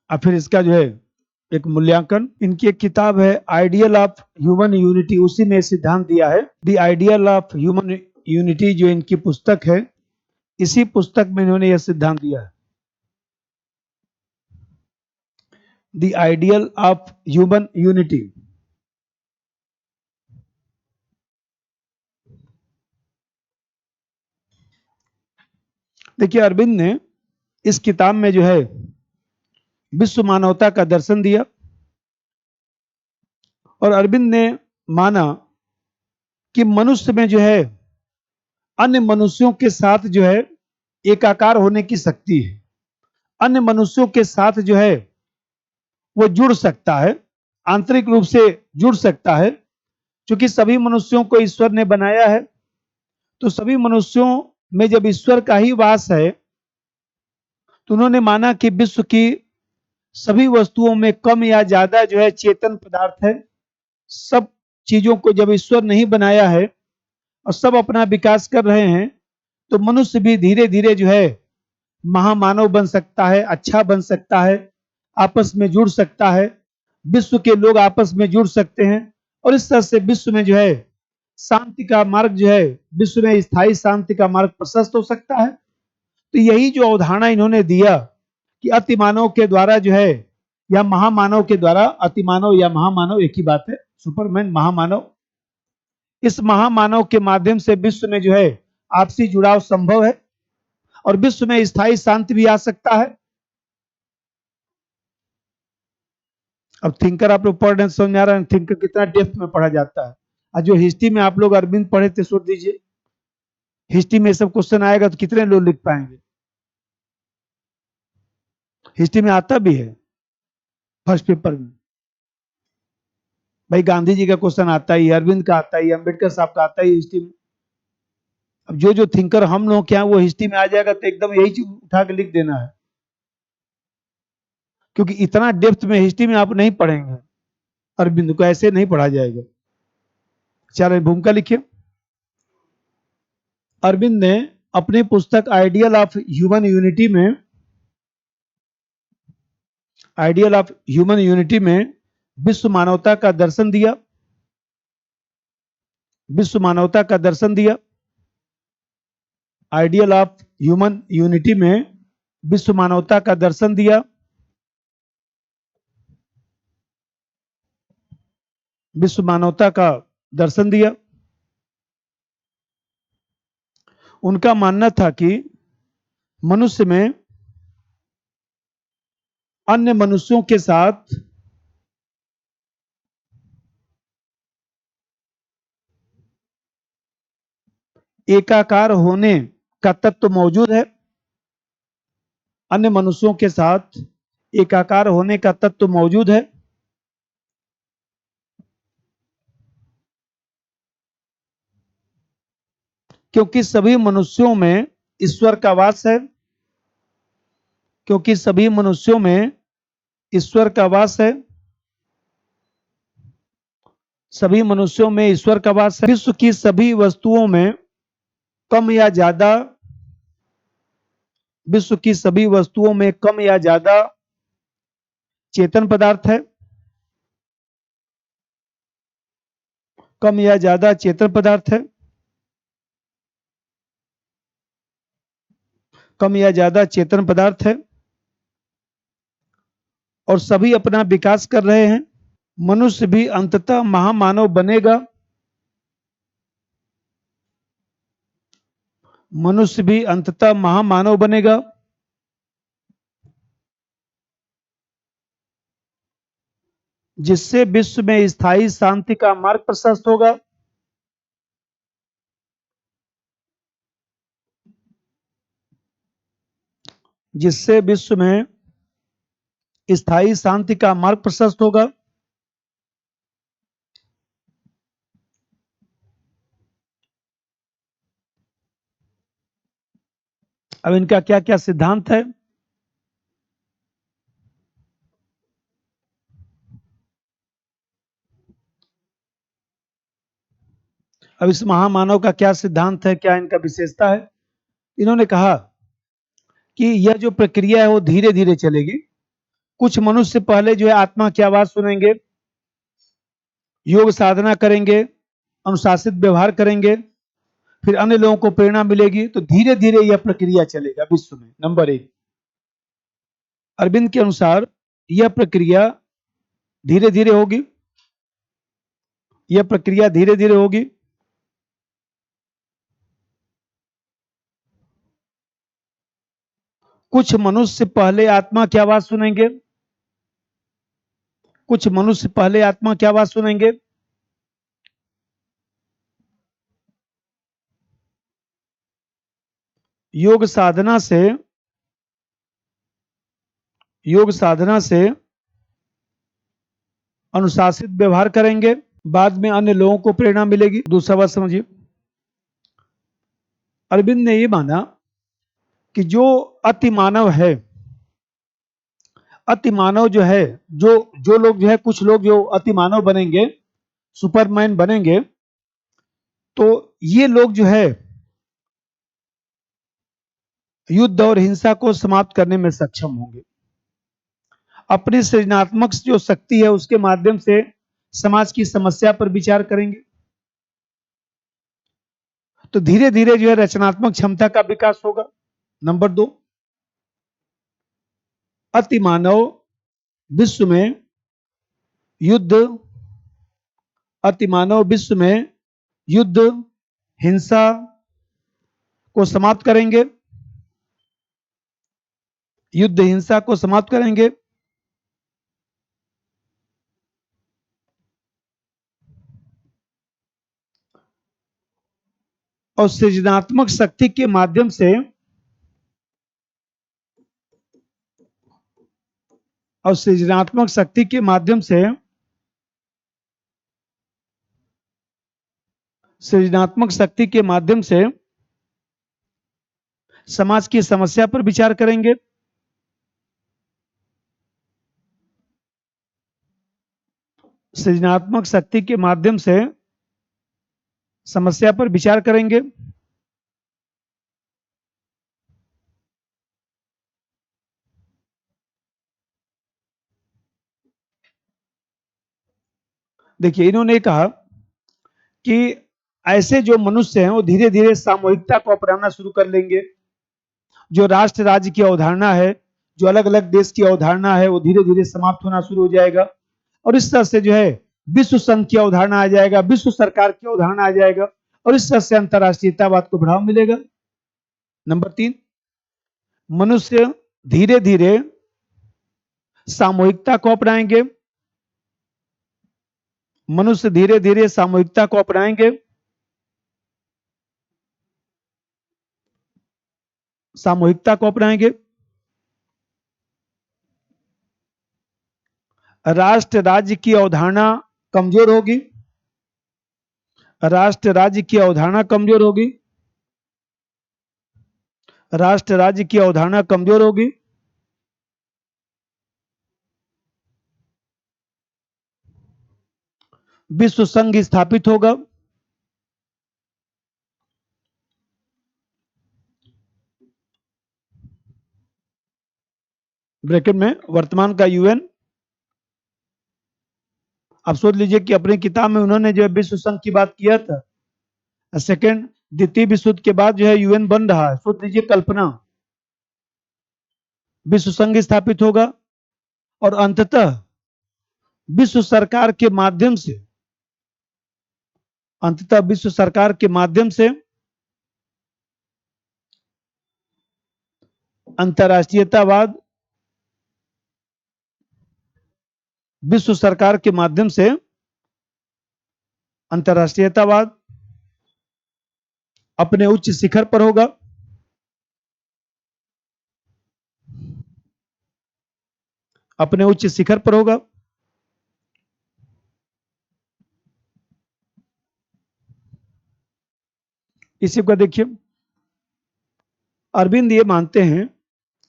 [SPEAKER 1] और फिर इसका जो है एक मूल्यांकन। इनकी एक किताब है आइडियल ऑफ ह्यूमन यूनिटी, उसी में सिद्धांत दिया है। The ideal of human unity जो इनकी पुस्तक है, इसी पुस्तक में इन्होंने यह सिद्धांत दिया है, the ideal of human unity. देखिए अरविंद ने इस किताब में जो है विश्व मानवता का दर्शन दिया, और अरविंद ने माना कि मनुष्य में जो है अन्य मनुष्यों के साथ जो है एकाकार होने की शक्ति है, अन्य मनुष्यों के साथ जो है वो जुड़ सकता है, आंतरिक रूप से जुड़ सकता है। क्योंकि सभी मनुष्यों को ईश्वर ने बनाया है, तो सभी मनुष्यों में जब ईश्वर का ही वास है, तो उन्होंने माना कि विश्व की सभी वस्तुओं में कम या ज्यादा जो है चेतन पदार्थ है। सब चीजों को जब ईश्वर नहीं बनाया है और सब अपना विकास कर रहे हैं, तो मनुष्य भी धीरे धीरे जो है महामानव बन सकता है, अच्छा बन सकता है, आपस में जुड़ सकता है, विश्व के लोग आपस में जुड़ सकते हैं, और इस तरह से विश्व में जो है शांति का मार्ग जो है, विश्व में स्थायी शांति का मार्ग प्रशस्त हो सकता है। तो यही जो अवधारणा इन्होंने दिया कि अतिमानव के द्वारा जो है या महामानव के द्वारा, अतिमानव या महामानव एक ही बात है, सुपरमैन महामानव, इस महामानव के माध्यम से विश्व में जो है आपसी जुड़ाव संभव है और विश्व में स्थायी शांति भी आ सकता है। अब थिंकर आप लोग पढ़ रहे हैं, समझ में आ रहा है थिंकर कितना डेप्थ में पढ़ा जाता है। और जो हिस्ट्री में आप लोग अरविंद पढ़े थे, सोच दीजिए हिस्ट्री में सब क्वेश्चन आएगा तो कितने लोग लिख पाएंगे। हिस्ट्री में आता भी है फर्स्ट पेपर में, भाई गांधी जी का क्वेश्चन आता ही, अरविंद का आता ही, अंबेडकर साहब का आता ही हिस्ट्री में। अब जो जो थिंकर हम लोग क्या वो हिस्ट्री में आ जाएगा तो एकदम यही चीज उठा के लिख देना है, क्योंकि इतना डेप्थ में हिस्ट्री में आप नहीं पढ़ेंगे, अरविंद को ऐसे नहीं पढ़ा जाएगा। चलिए भूमिका लिखिए। अरविंद ने अपनी पुस्तक आइडियल ऑफ ह्यूमन यूनिटी में, आइडियल ऑफ ह्यूमन यूनिटी में विश्व मानवता का दर्शन दिया, विश्व मानवता का दर्शन दिया। आइडियल ऑफ ह्यूमन यूनिटी में विश्व मानवता का दर्शन दिया, विश्व मानवता का दर्शन दिया। उनका मानना था कि मनुष्य में अन्य मनुष्यों के साथ एकाकार होने का तत्व मौजूद है, अन्य मनुष्यों के साथ एकाकार होने का तत्व मौजूद है, क्योंकि सभी मनुष्यों में ईश्वर का वास है, क्योंकि सभी मनुष्यों में ईश्वर का वास है, सभी मनुष्यों में ईश्वर का वास है। विश्व की सभी वस्तुओं में कम या ज्यादा, विश्व की सभी वस्तुओं में कम या ज्यादा चेतन पदार्थ है, कम या ज्यादा चेतन पदार्थ है, कम या ज्यादा चेतन पदार्थ है, और सभी अपना विकास कर रहे हैं। मनुष्य भी अंततः महामानव बनेगा, मनुष्य भी अंततः महामानव बनेगा, जिससे विश्व में स्थायी शांति का मार्ग प्रशस्त होगा, जिससे विश्व में स्थायी शांति का मार्ग प्रशस्त होगा। अब इनका क्या क्या सिद्धांत है। अब इस महामानव का क्या सिद्धांत है, क्या इनका विशेषता है? इन्होंने कहा कि यह जो प्रक्रिया है वो धीरे धीरे चलेगी। कुछ मनुष्य पहले जो है आत्मा की आवाज सुनेंगे, योग साधना करेंगे, अनुशासित व्यवहार करेंगे, फिर अन्य लोगों को प्रेरणा मिलेगी, तो धीरे धीरे यह प्रक्रिया चलेगा विश्व में। नंबर एक, अरविंद के अनुसार यह प्रक्रिया धीरे धीरे होगी, यह प्रक्रिया धीरे धीरे होगी। कुछ मनुष्य पहले आत्मा की आवाज सुनेंगे, कुछ मनुष्य पहले आत्मा की आवाज सुनेंगे, योग साधना से अनुशासित व्यवहार करेंगे, बाद में अन्य लोगों को प्रेरणा मिलेगी। दूसरा बात समझिए, अरविंद ने यह माना कि जो अति मानव है, अति मानव जो है, जो लोग जो है, कुछ लोग जो अति मानव बनेंगे, सुपरमैन बनेंगे, तो ये लोग जो है युद्ध और हिंसा को समाप्त करने में सक्षम होंगे। अपनी सृजनात्मक जो शक्ति है उसके माध्यम से समाज की समस्या पर विचार करेंगे। तो धीरे धीरे जो है रचनात्मक क्षमता का विकास होगा। नंबर दो, अति मानव विश्व में युद्ध, अति मानव विश्व में युद्ध हिंसा को समाप्त करेंगे, युद्ध हिंसा को समाप्त करेंगे। और सृजनात्मक शक्ति के माध्यम से सृजनात्मक शक्ति के माध्यम से समाज की समस्या पर विचार करेंगे। सृजनात्मक शक्ति के माध्यम से समस्या पर विचार करेंगे। देखिए, इन्होंने कहा कि ऐसे जो मनुष्य हैं वो धीरे धीरे सामूहिकता को अपनाना शुरू कर लेंगे। जो राष्ट्र राज्य की अवधारणा है, जो अलग अलग देश की अवधारणा है, वो धीरे धीरे समाप्त होना शुरू हो जाएगा। और इस तरह से जो है विश्व संघ की अवधारणा आ जाएगा, विश्व सरकार की अवधारणा आ जाएगा, और इस तरह से अंतरराष्ट्रीयतावाद को बढ़ावा मिलेगा। नंबर तीन, मनुष्य धीरे धीरे सामूहिकता को अपनाएंगे, मनुष्य धीरे धीरे सामूहिकता को अपनाएंगे, सामूहिकता को अपनाएंगे। राष्ट्र राज्य की अवधारणा कमजोर होगी, राष्ट्र राज्य की अवधारणा कमजोर होगी, राष्ट्र राज्य की अवधारणा कमजोर होगी। विश्व संघ स्थापित होगा, ब्रैकेट में वर्तमान का यूएन। आप सोच लीजिए कि अपनी किताब में उन्होंने जो है विश्व संघ की बात किया था, सेकेंड द्वितीय विश्व युद्ध के बाद जो है यूएन बन रहा है। सोच लीजिए कल्पना, विश्व संघ स्थापित होगा और अंततः विश्व सरकार के माध्यम से, अंततः विश्व सरकार के माध्यम से अंतरराष्ट्रीयतावाद, विश्व सरकार के माध्यम से अंतरराष्ट्रीयतावाद अपने उच्च शिखर पर होगा। अपने उच्च शिखर पर होगा। इसी को देखिए, अरविंद ये मानते हैं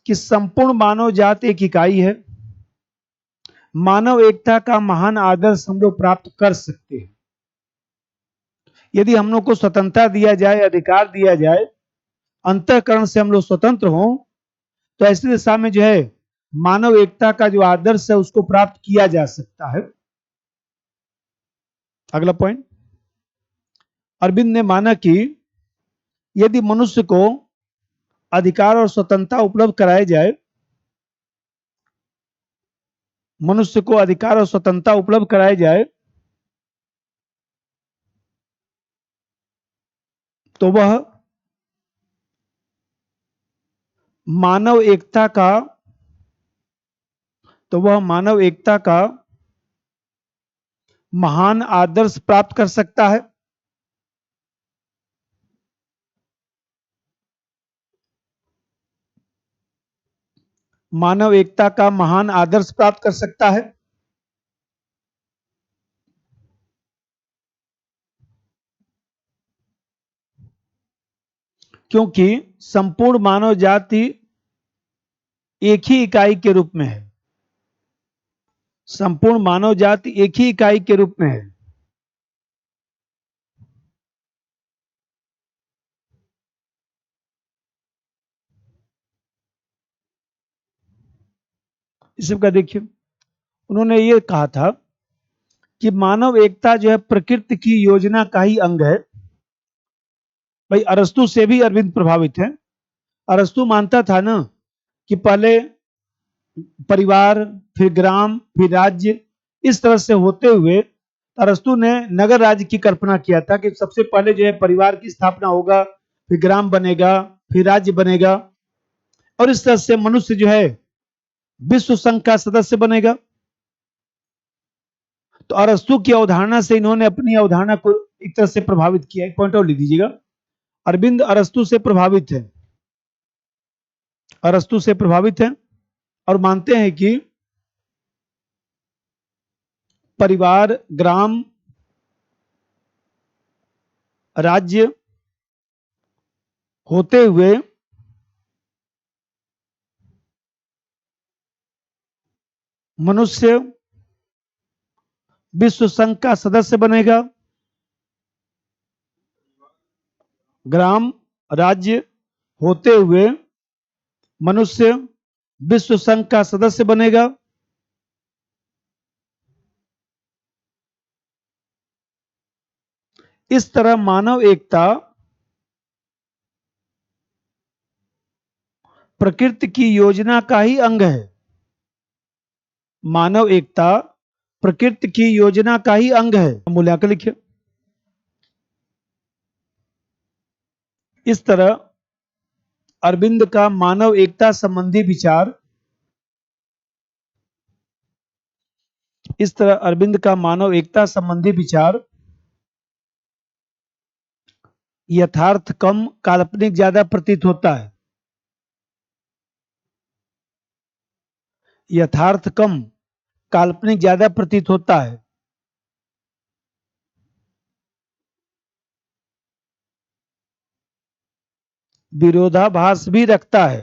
[SPEAKER 1] कि संपूर्ण मानव जाति एक इकाई है, मानव एकता का महान आदर्श हम लोग प्राप्त कर सकते हैं। यदि हम लोग को स्वतंत्रता दिया जाए, अधिकार दिया जाए, अंतःकरण से हम लोग स्वतंत्र हों, तो ऐसी दिशा में जो है मानव एकता का जो आदर्श है उसको प्राप्त किया जा सकता है। अगला पॉइंट, अरविंद ने माना कि यदि मनुष्य को अधिकार और स्वतंत्रता उपलब्ध कराए जाए, मनुष्य को अधिकार और स्वतंत्रता उपलब्ध कराए जाए, तो वह मानव एकता का महान आदर्श प्राप्त कर सकता है। मानव एकता का महान आदर्श प्राप्त कर सकता है, क्योंकि संपूर्ण मानव जाति एक ही इकाई के रूप में है। संपूर्ण मानव जाति एक ही इकाई के रूप में है। इस सबका देखिए, उन्होंने ये कहा था कि मानव एकता जो है प्रकृति की योजना का ही अंग है। भाई अरस्तु से भी अरविंद प्रभावित है। अरस्तु मानता था ना कि पहले परिवार, फिर ग्राम, फिर राज्य, इस तरह से होते हुए अरस्तु ने नगर राज्य की कल्पना किया था कि सबसे पहले जो है परिवार की स्थापना होगा, फिर ग्राम बनेगा, फिर राज्य बनेगा, और इस तरह से मनुष्य जो है विश्व संघ का सदस्य बनेगा। तो अरस्तु की अवधारणा से इन्होंने अपनी अवधारणा को एक तरह से प्रभावित किया। एक पॉइंट और लिख दीजिएगा, अरविंद अरस्तु से प्रभावित है। अरस्तु से प्रभावित है और मानते हैं कि परिवार, ग्राम, राज्य होते हुए मनुष्य विश्व संघ का सदस्य बनेगा। ग्राम, राज्य होते हुए मनुष्य विश्व संघ का सदस्य बनेगा। इस तरह मानव एकता प्रकृति की योजना का ही अंग है। मानव एकता प्रकृति की योजना का ही अंग है। मूल्यांकन लिखिए। इस तरह अरविंद का मानव एकता संबंधी विचार, इस तरह अरविंद का मानव एकता संबंधी विचार यथार्थ कम, काल्पनिक ज्यादा प्रतीत होता है। यथार्थ कम, काल्पनिक ज्यादा प्रतीत होता है। विरोधाभास भी रखता है।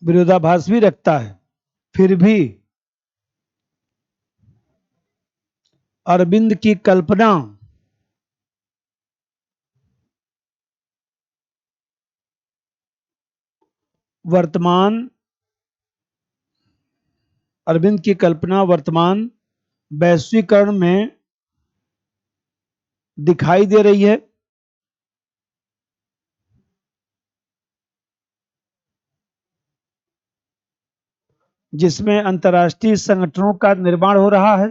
[SPEAKER 1] विरोधाभास भी रखता है। फिर भी अरविंद की कल्पना वर्तमान वैश्वीकरण में दिखाई दे रही है, जिसमें अंतर्राष्ट्रीय संगठनों का निर्माण हो रहा है।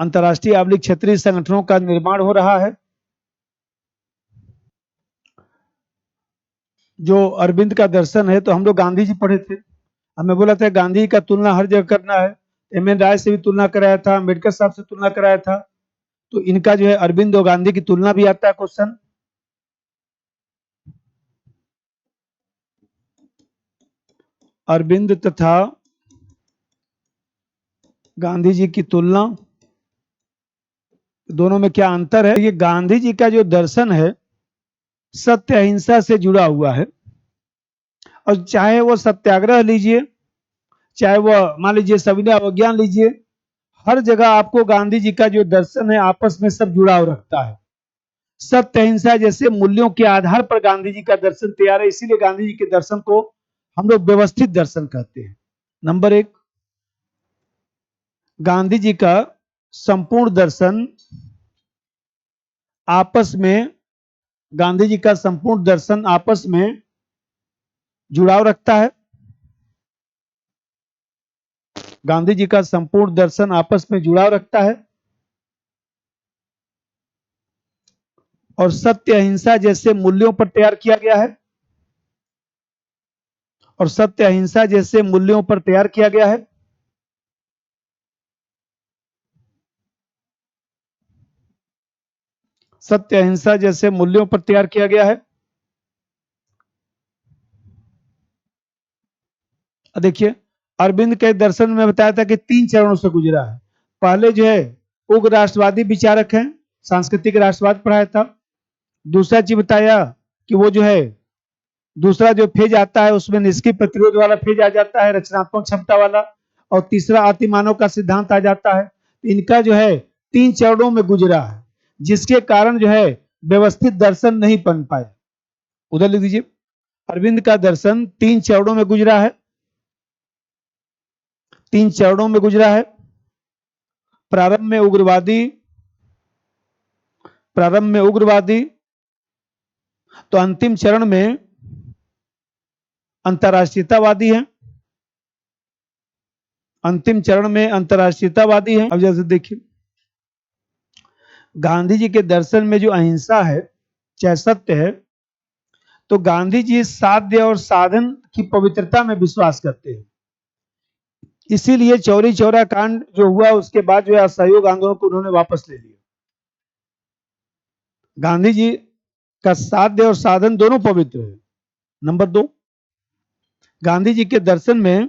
[SPEAKER 1] अंतर्राष्ट्रीय अवलिक क्षेत्रीय संगठनों का निर्माण हो रहा है। जो अरविंद का दर्शन है, तो हम लोग गांधी जी पढ़े थे, हमें बोला था गांधी जी का तुलना हर जगह करना है। एम.एन. राय से भी तुलना कराया था, अम्बेडकर साहब से तुलना कराया था। तो इनका जो है अरविंद और गांधी की तुलना भी आता है क्वेश्चन। अरविंद तथा गांधी जी की तुलना, दोनों में क्या अंतर है? ये गांधी जी का जो दर्शन है सत्य अहिंसा से जुड़ा हुआ है, और चाहे वो सत्याग्रह लीजिए चाहे वह मान लीजिए सविनय अवज्ञान लीजिए, हर जगह आपको गांधी जी का जो दर्शन है आपस में सब जुड़ाव रखता है। सत्य अहिंसा जैसे मूल्यों के आधार पर गांधी जी का दर्शन तैयार है, इसीलिए गांधी जी के दर्शन को हम लोग व्यवस्थित दर्शन कहते हैं। नंबर एक, गांधी जी का संपूर्ण दर्शन आपस में गांधी जी का संपूर्ण दर्शन आपस में जुड़ाव रखता है। गांधी जी का संपूर्ण दर्शन आपस में जुड़ाव रखता है और सत्य अहिंसा जैसे मूल्यों पर तैयार किया गया है। और सत्य अहिंसा जैसे मूल्यों पर तैयार किया गया है। सत्य अहिंसा जैसे मूल्यों पर तैयार किया गया है। देखिए, अरविंद के दर्शन में बताया था कि 3 चरणों से गुजरा है। पहले जो है उग्र राष्ट्रवादी विचारक हैं, सांस्कृतिक राष्ट्रवाद पढ़ाया था। दूसरा चीज बताया कि वो जो है दूसरा जो फेज आता है उसमें निष्क्रिय प्रतिरोध वाला फेज आ जाता है, रचनात्मक क्षमता वाला। और तीसरा अतिमानव का सिद्धांत आ जाता है। इनका जो है 3 चरणों में गुजरा है, जिसके कारण जो है व्यवस्थित दर्शन नहीं बन पाए। उधर लिख दीजिए, अरविंद का दर्शन 3 चरणों में गुजरा है। 3 चरणों में गुजरा है। प्रारंभ में उग्रवादी, तो अंतिम चरण में अंतरराष्ट्रीयतावादी है। अंतिम चरण में अंतरराष्ट्रीयतावादी है। अब जैसे देखिए, गांधी जी के दर्शन में जो अहिंसा है, चाहे सत्य है, तो गांधी जी साध्य और साधन की पवित्रता में विश्वास करते हैं। इसीलिए चौरी चौरा कांड जो हुआ उसके बाद जो है असहयोग आंदोलन को उन्होंने वापस ले लिया। गांधी जी का साध्य और साधन दोनों पवित्र है। नंबर 2, गांधी जी के दर्शन में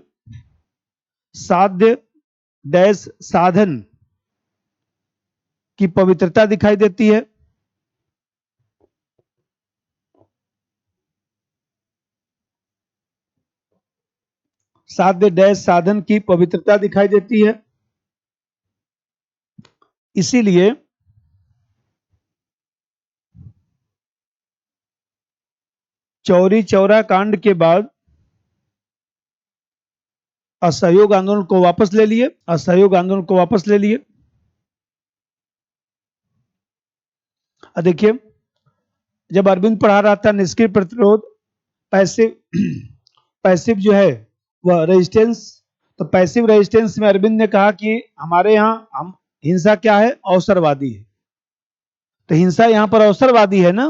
[SPEAKER 1] साध्य डैश साधन की पवित्रता दिखाई देती है। साध्य डैश साधन की पवित्रता दिखाई देती है। इसीलिए चौरी चौरा कांड के बाद असहयोग आंदोलन को वापस ले लिए। असहयोग आंदोलन को वापस ले लिए। देखिए, जब अरविंद पढ़ा रहा था निष्क्रिय प्रतिरोध, पैसिव पैसिव जो है वह रेजिस्टेंस, तो पैसिव रेजिस्टेंस में अरविंद ने कहा कि हमारे यहाँ हम हिंसा क्या है, अवसरवादी है। तो हिंसा यहां पर अवसरवादी है ना,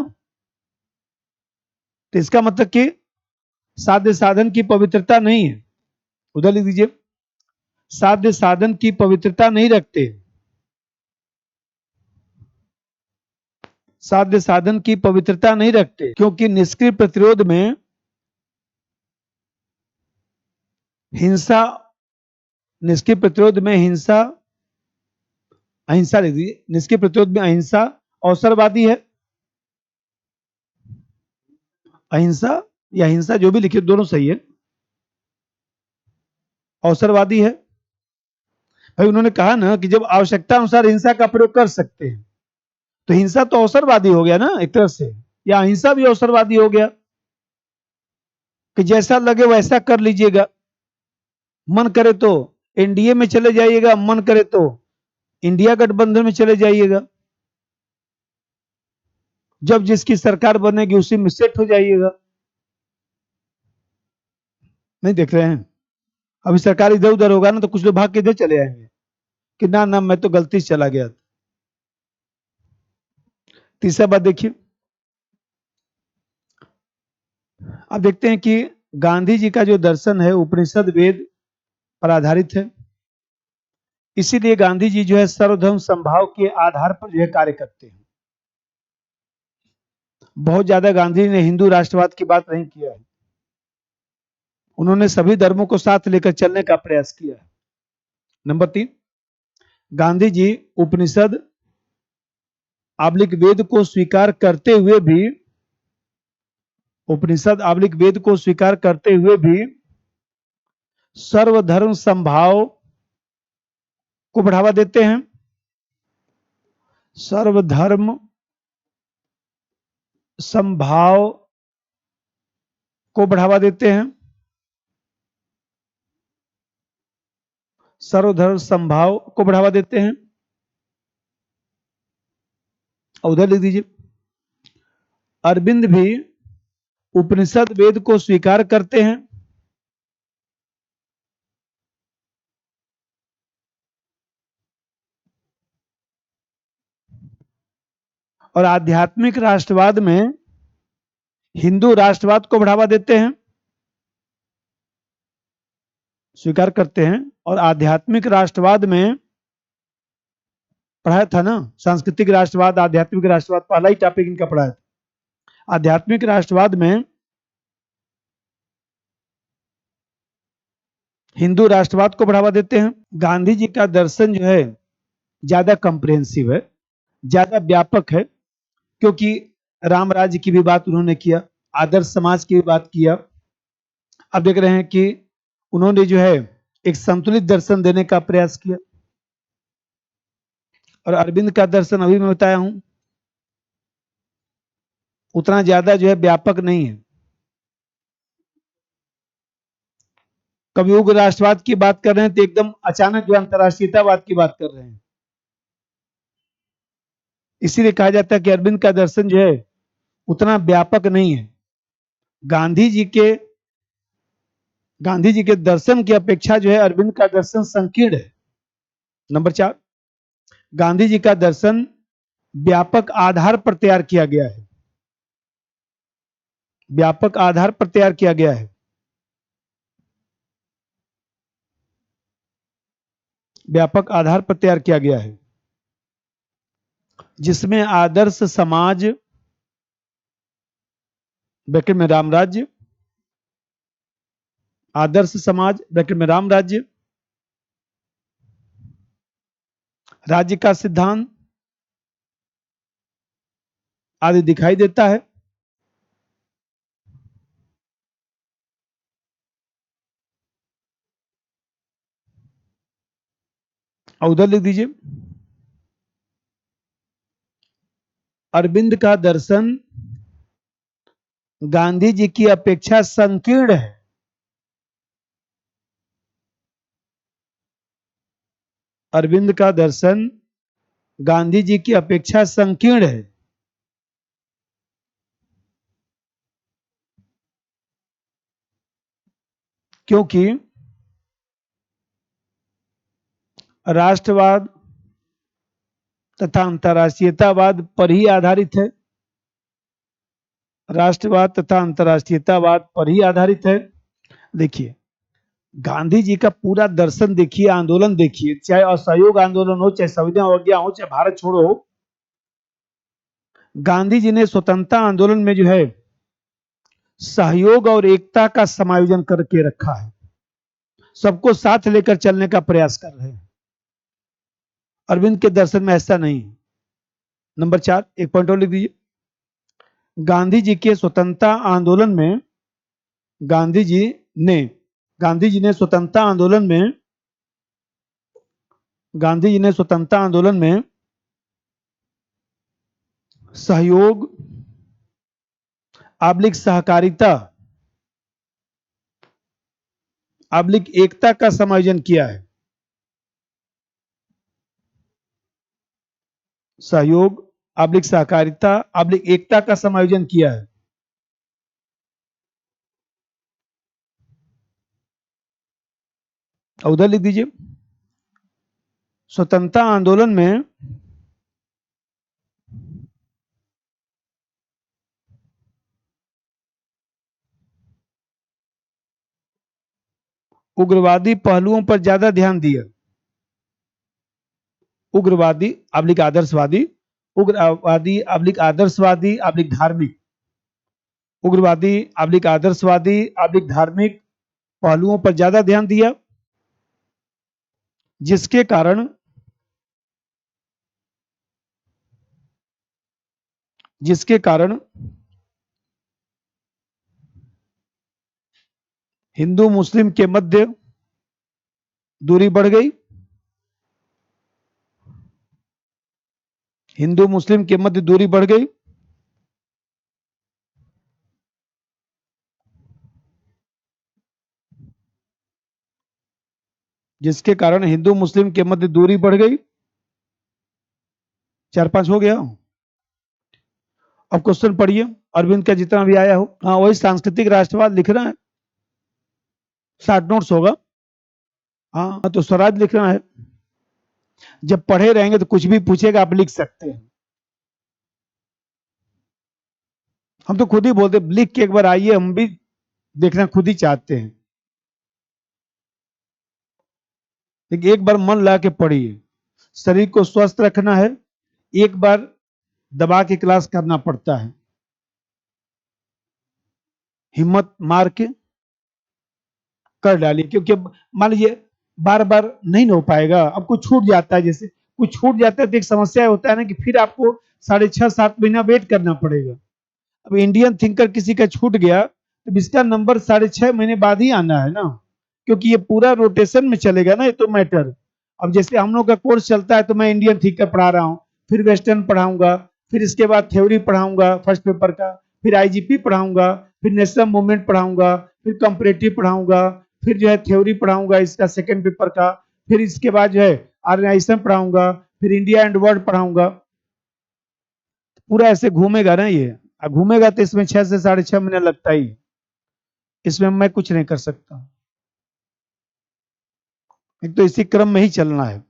[SPEAKER 1] तो इसका मतलब कि साध्य साधन की पवित्रता नहीं है। उधर लिख दीजिए, साध्य साधन की पवित्रता नहीं रखते। साध्य साधन की पवित्रता नहीं रखते, क्योंकि निष्क्रिय प्रतिरोध में हिंसा, निष्क्रिय प्रतिरोध में हिंसा, अहिंसा लिख दीजिए, निष्क्रिय प्रतिरोध में अहिंसा अवसरवादी है। अहिंसा या हिंसा जो भी लिखे दोनों सही है, अवसरवादी है। भाई उन्होंने कहा ना कि जब आवश्यकता अनुसार हिंसा का प्रयोग कर सकते हैं, तो हिंसा तो अवसरवादी हो गया ना एक तरह से, या अहिंसा भी अवसरवादी हो गया कि जैसा लगे वैसा कर लीजिएगा। मन करे तो एनडीए में चले जाइएगा, मन करे तो इंडिया गठबंधन में चले जाइएगा, जब जिसकी सरकार बनेगी उसी में सेट हो जाइएगा। नहीं देख रहे हैं, अभी सरकार इधर उधर होगा ना तो कुछ लोग भाग के इधर चले आएंगे कि ना ना मैं तो गलती से चला गया। तीसरा बात देखिए, अब देखते हैं कि गांधी जी का जो दर्शन है उपनिषद वेद पर आधारित है। इसीलिए गांधी जी जो है सर्वधर्म समभाव के आधार पर जो है कार्य करते हैं। बहुत ज्यादा गांधी जी ने हिंदू राष्ट्रवाद की बात नहीं किया है, उन्होंने सभी धर्मों को साथ लेकर चलने का प्रयास किया है। नंबर 3, गांधी जी उपनिषद आबलिक वेद को स्वीकार करते हुए भी, उपनिषद आबलिक वेद को स्वीकार करते हुए भी सर्वधर्म समभाव को बढ़ावा देते हैं। सर्वधर्म समभाव को बढ़ावा देते हैं। सर्वधर्म समभाव को बढ़ावा देते हैं। उधर लिख दीजिए, अरविंद भी उपनिषद वेद को स्वीकार करते हैं। और आध्यात्मिक राष्ट्रवाद में हिंदू राष्ट्रवाद को बढ़ावा देते हैं, स्वीकार करते हैं। और आध्यात्मिक राष्ट्रवाद में पढ़ाया था ना, सांस्कृतिक राष्ट्रवाद, आध्यात्मिक राष्ट्रवाद, पहला ही टॉपिक इनका पढ़ाया था। आध्यात्मिक राष्ट्रवाद में हिंदू राष्ट्रवाद को बढ़ावा देते हैं। गांधी जी का दर्शन जो है ज्यादा कंप्रिहेंसिव है, ज्यादा व्यापक है, क्योंकि राम राज्य की भी बात उन्होंने किया, आदर्श समाज की भी बात किया। अब देख रहे हैं कि उन्होंने जो है एक संतुलित दर्शन देने का प्रयास किया। और अरविंद का दर्शन अभी मैं बताया हूं, उतना ज्यादा जो है व्यापक नहीं है। कभी उग्र राष्ट्रवाद की बात कर रहे हैं तो एकदम अचानक जो अंतरराष्ट्रीयतावाद की बात कर रहे हैं। इसीलिए कहा जाता है कि अरविंद का दर्शन जो है उतना व्यापक नहीं है। गांधी जी के दर्शन की अपेक्षा जो है अरविंद का दर्शन संकीर्ण है। नंबर 4, गांधी जी का दर्शन व्यापक आधार पर तैयार किया गया है। व्यापक आधार पर तैयार किया गया है। व्यापक आधार पर तैयार किया गया है, जिसमें आदर्श समाज ब्रैकेट में राम राज्य, आदर्श समाज ब्रैकेट में राम राज्य, राज्य का सिद्धांत आदि दिखाई देता है। और उधर लिख दीजिए, अरविंद का दर्शन गांधी जी की अपेक्षा संकीर्ण है। अरविंद का दर्शन गांधी जी की अपेक्षा संकीर्ण है, क्योंकि राष्ट्रवाद तथा अंतरराष्ट्रीयतावाद पर ही आधारित है। राष्ट्रवाद तथा अंतरराष्ट्रीयतावाद पर ही आधारित है। देखिए, गांधी जी का पूरा दर्शन देखिए, आंदोलन देखिए, चाहे असहयोग आंदोलन हो, चाहे संविधान अवज्ञा हो, चाहे भारत छोड़ो हो, गांधी जी ने स्वतंत्रता आंदोलन में जो है सहयोग और एकता का समायोजन करके रखा है। सबको साथ लेकर चलने का प्रयास कर रहे हैं। अरविंद के दर्शन में ऐसा नहीं। नंबर 4, एक पॉइंट और लिख दीजिए, गांधी जी के स्वतंत्रता आंदोलन में गांधी जी ने स्वतंत्रता आंदोलन में सहयोग आब्लिक सहकारिता आब्लिक एकता का समायोजन किया है। सहयोग आब्लिक सहकारिता आब्लिक एकता का समायोजन किया है। उधर लिख दीजिए, स्वतंत्रता आंदोलन में उग्रवादी पहलुओं पर ज्यादा ध्यान दिया। उग्रवादी आब्लिक आदर्शवादी, उग्रवादी आब्लिक आदर्शवादी आब्लिक धार्मिक, उग्रवादी आब्लिक आदर्शवादी आब्लिक धार्मिक पहलुओं पर ज्यादा ध्यान दिया, जिसके कारण हिंदू मुस्लिम के मध्य दूरी बढ़ गई, हिंदू मुस्लिम के मध्य दूरी बढ़ गई, जिसके कारण हिंदू मुस्लिम के मध्य दूरी बढ़ गई। 4-5 हो गया। अब क्वेश्चन पढ़िए, अरविंद का जितना भी आया हो। हाँ, वही सांस्कृतिक राष्ट्रवाद लिखना है, 60 नोट्स होगा। हाँ, तो स्वराज लिखना है। जब पढ़े रहेंगे तो कुछ भी पूछेगा आप लिख सकते हैं। हम तो खुद ही बोलते लिख के एक बार आइए, हम भी देखना खुद ही चाहते हैं। लेकिन एक बार मन ला के पढ़िए, शरीर को स्वस्थ रखना है, एक बार दबा के क्लास करना पड़ता है, हिम्मत मार के कर डालिए, क्योंकि मान लीजिए बार बार नहीं हो पाएगा, अब कुछ छूट जाता है, जैसे कुछ छूट जाता है तो एक समस्या होता है ना कि फिर आपको 6.5-7 महीना वेट करना पड़ेगा। अब इंडियन थिंकर किसी का छूट गया तो इसका नंबर 6.5 महीने बाद ही आना है ना, क्योंकि ये पूरा रोटेशन में चलेगा ना, ये तो मैटर। अब जैसे हम लोग का कोर्स चलता है तो मैं इंडियन थिंकर पढ़ा रहा हूँ, फिर वेस्टर्न पढ़ाऊंगा, फिर इसके बाद थ्योरी पढ़ाऊंगा फर्स्ट पेपर का, फिर आईजीपी पढ़ाऊंगा, फिर नेशनल मूवमेंट पढ़ाऊंगा, फिर कंपैरेटिव पढ़ाऊंगा, फिर जो है थ्योरी पढ़ाऊंगा इसका सेकंड पेपर का, फिर इसके बाद जो है ऑर्गेनाइजेशन पढ़ाऊंगा, फिर इंडिया एंड वर्ल्ड पढ़ाऊंगा। पूरा ऐसे घूमेगा ना ये, घूमेगा तो इसमें 6 से 6.5 महीना लगता ही, इसमें मैं कुछ नहीं कर सकता। एक तो इसी क्रम में ही चलना है।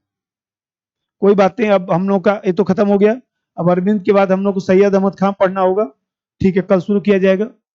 [SPEAKER 1] कोई बात नहीं, अब हम लोग का ये तो खत्म हो गया। अब अरविंद के बाद हम लोग को सैयद अहमद खान पढ़ना होगा। ठीक है, कल शुरू किया जाएगा।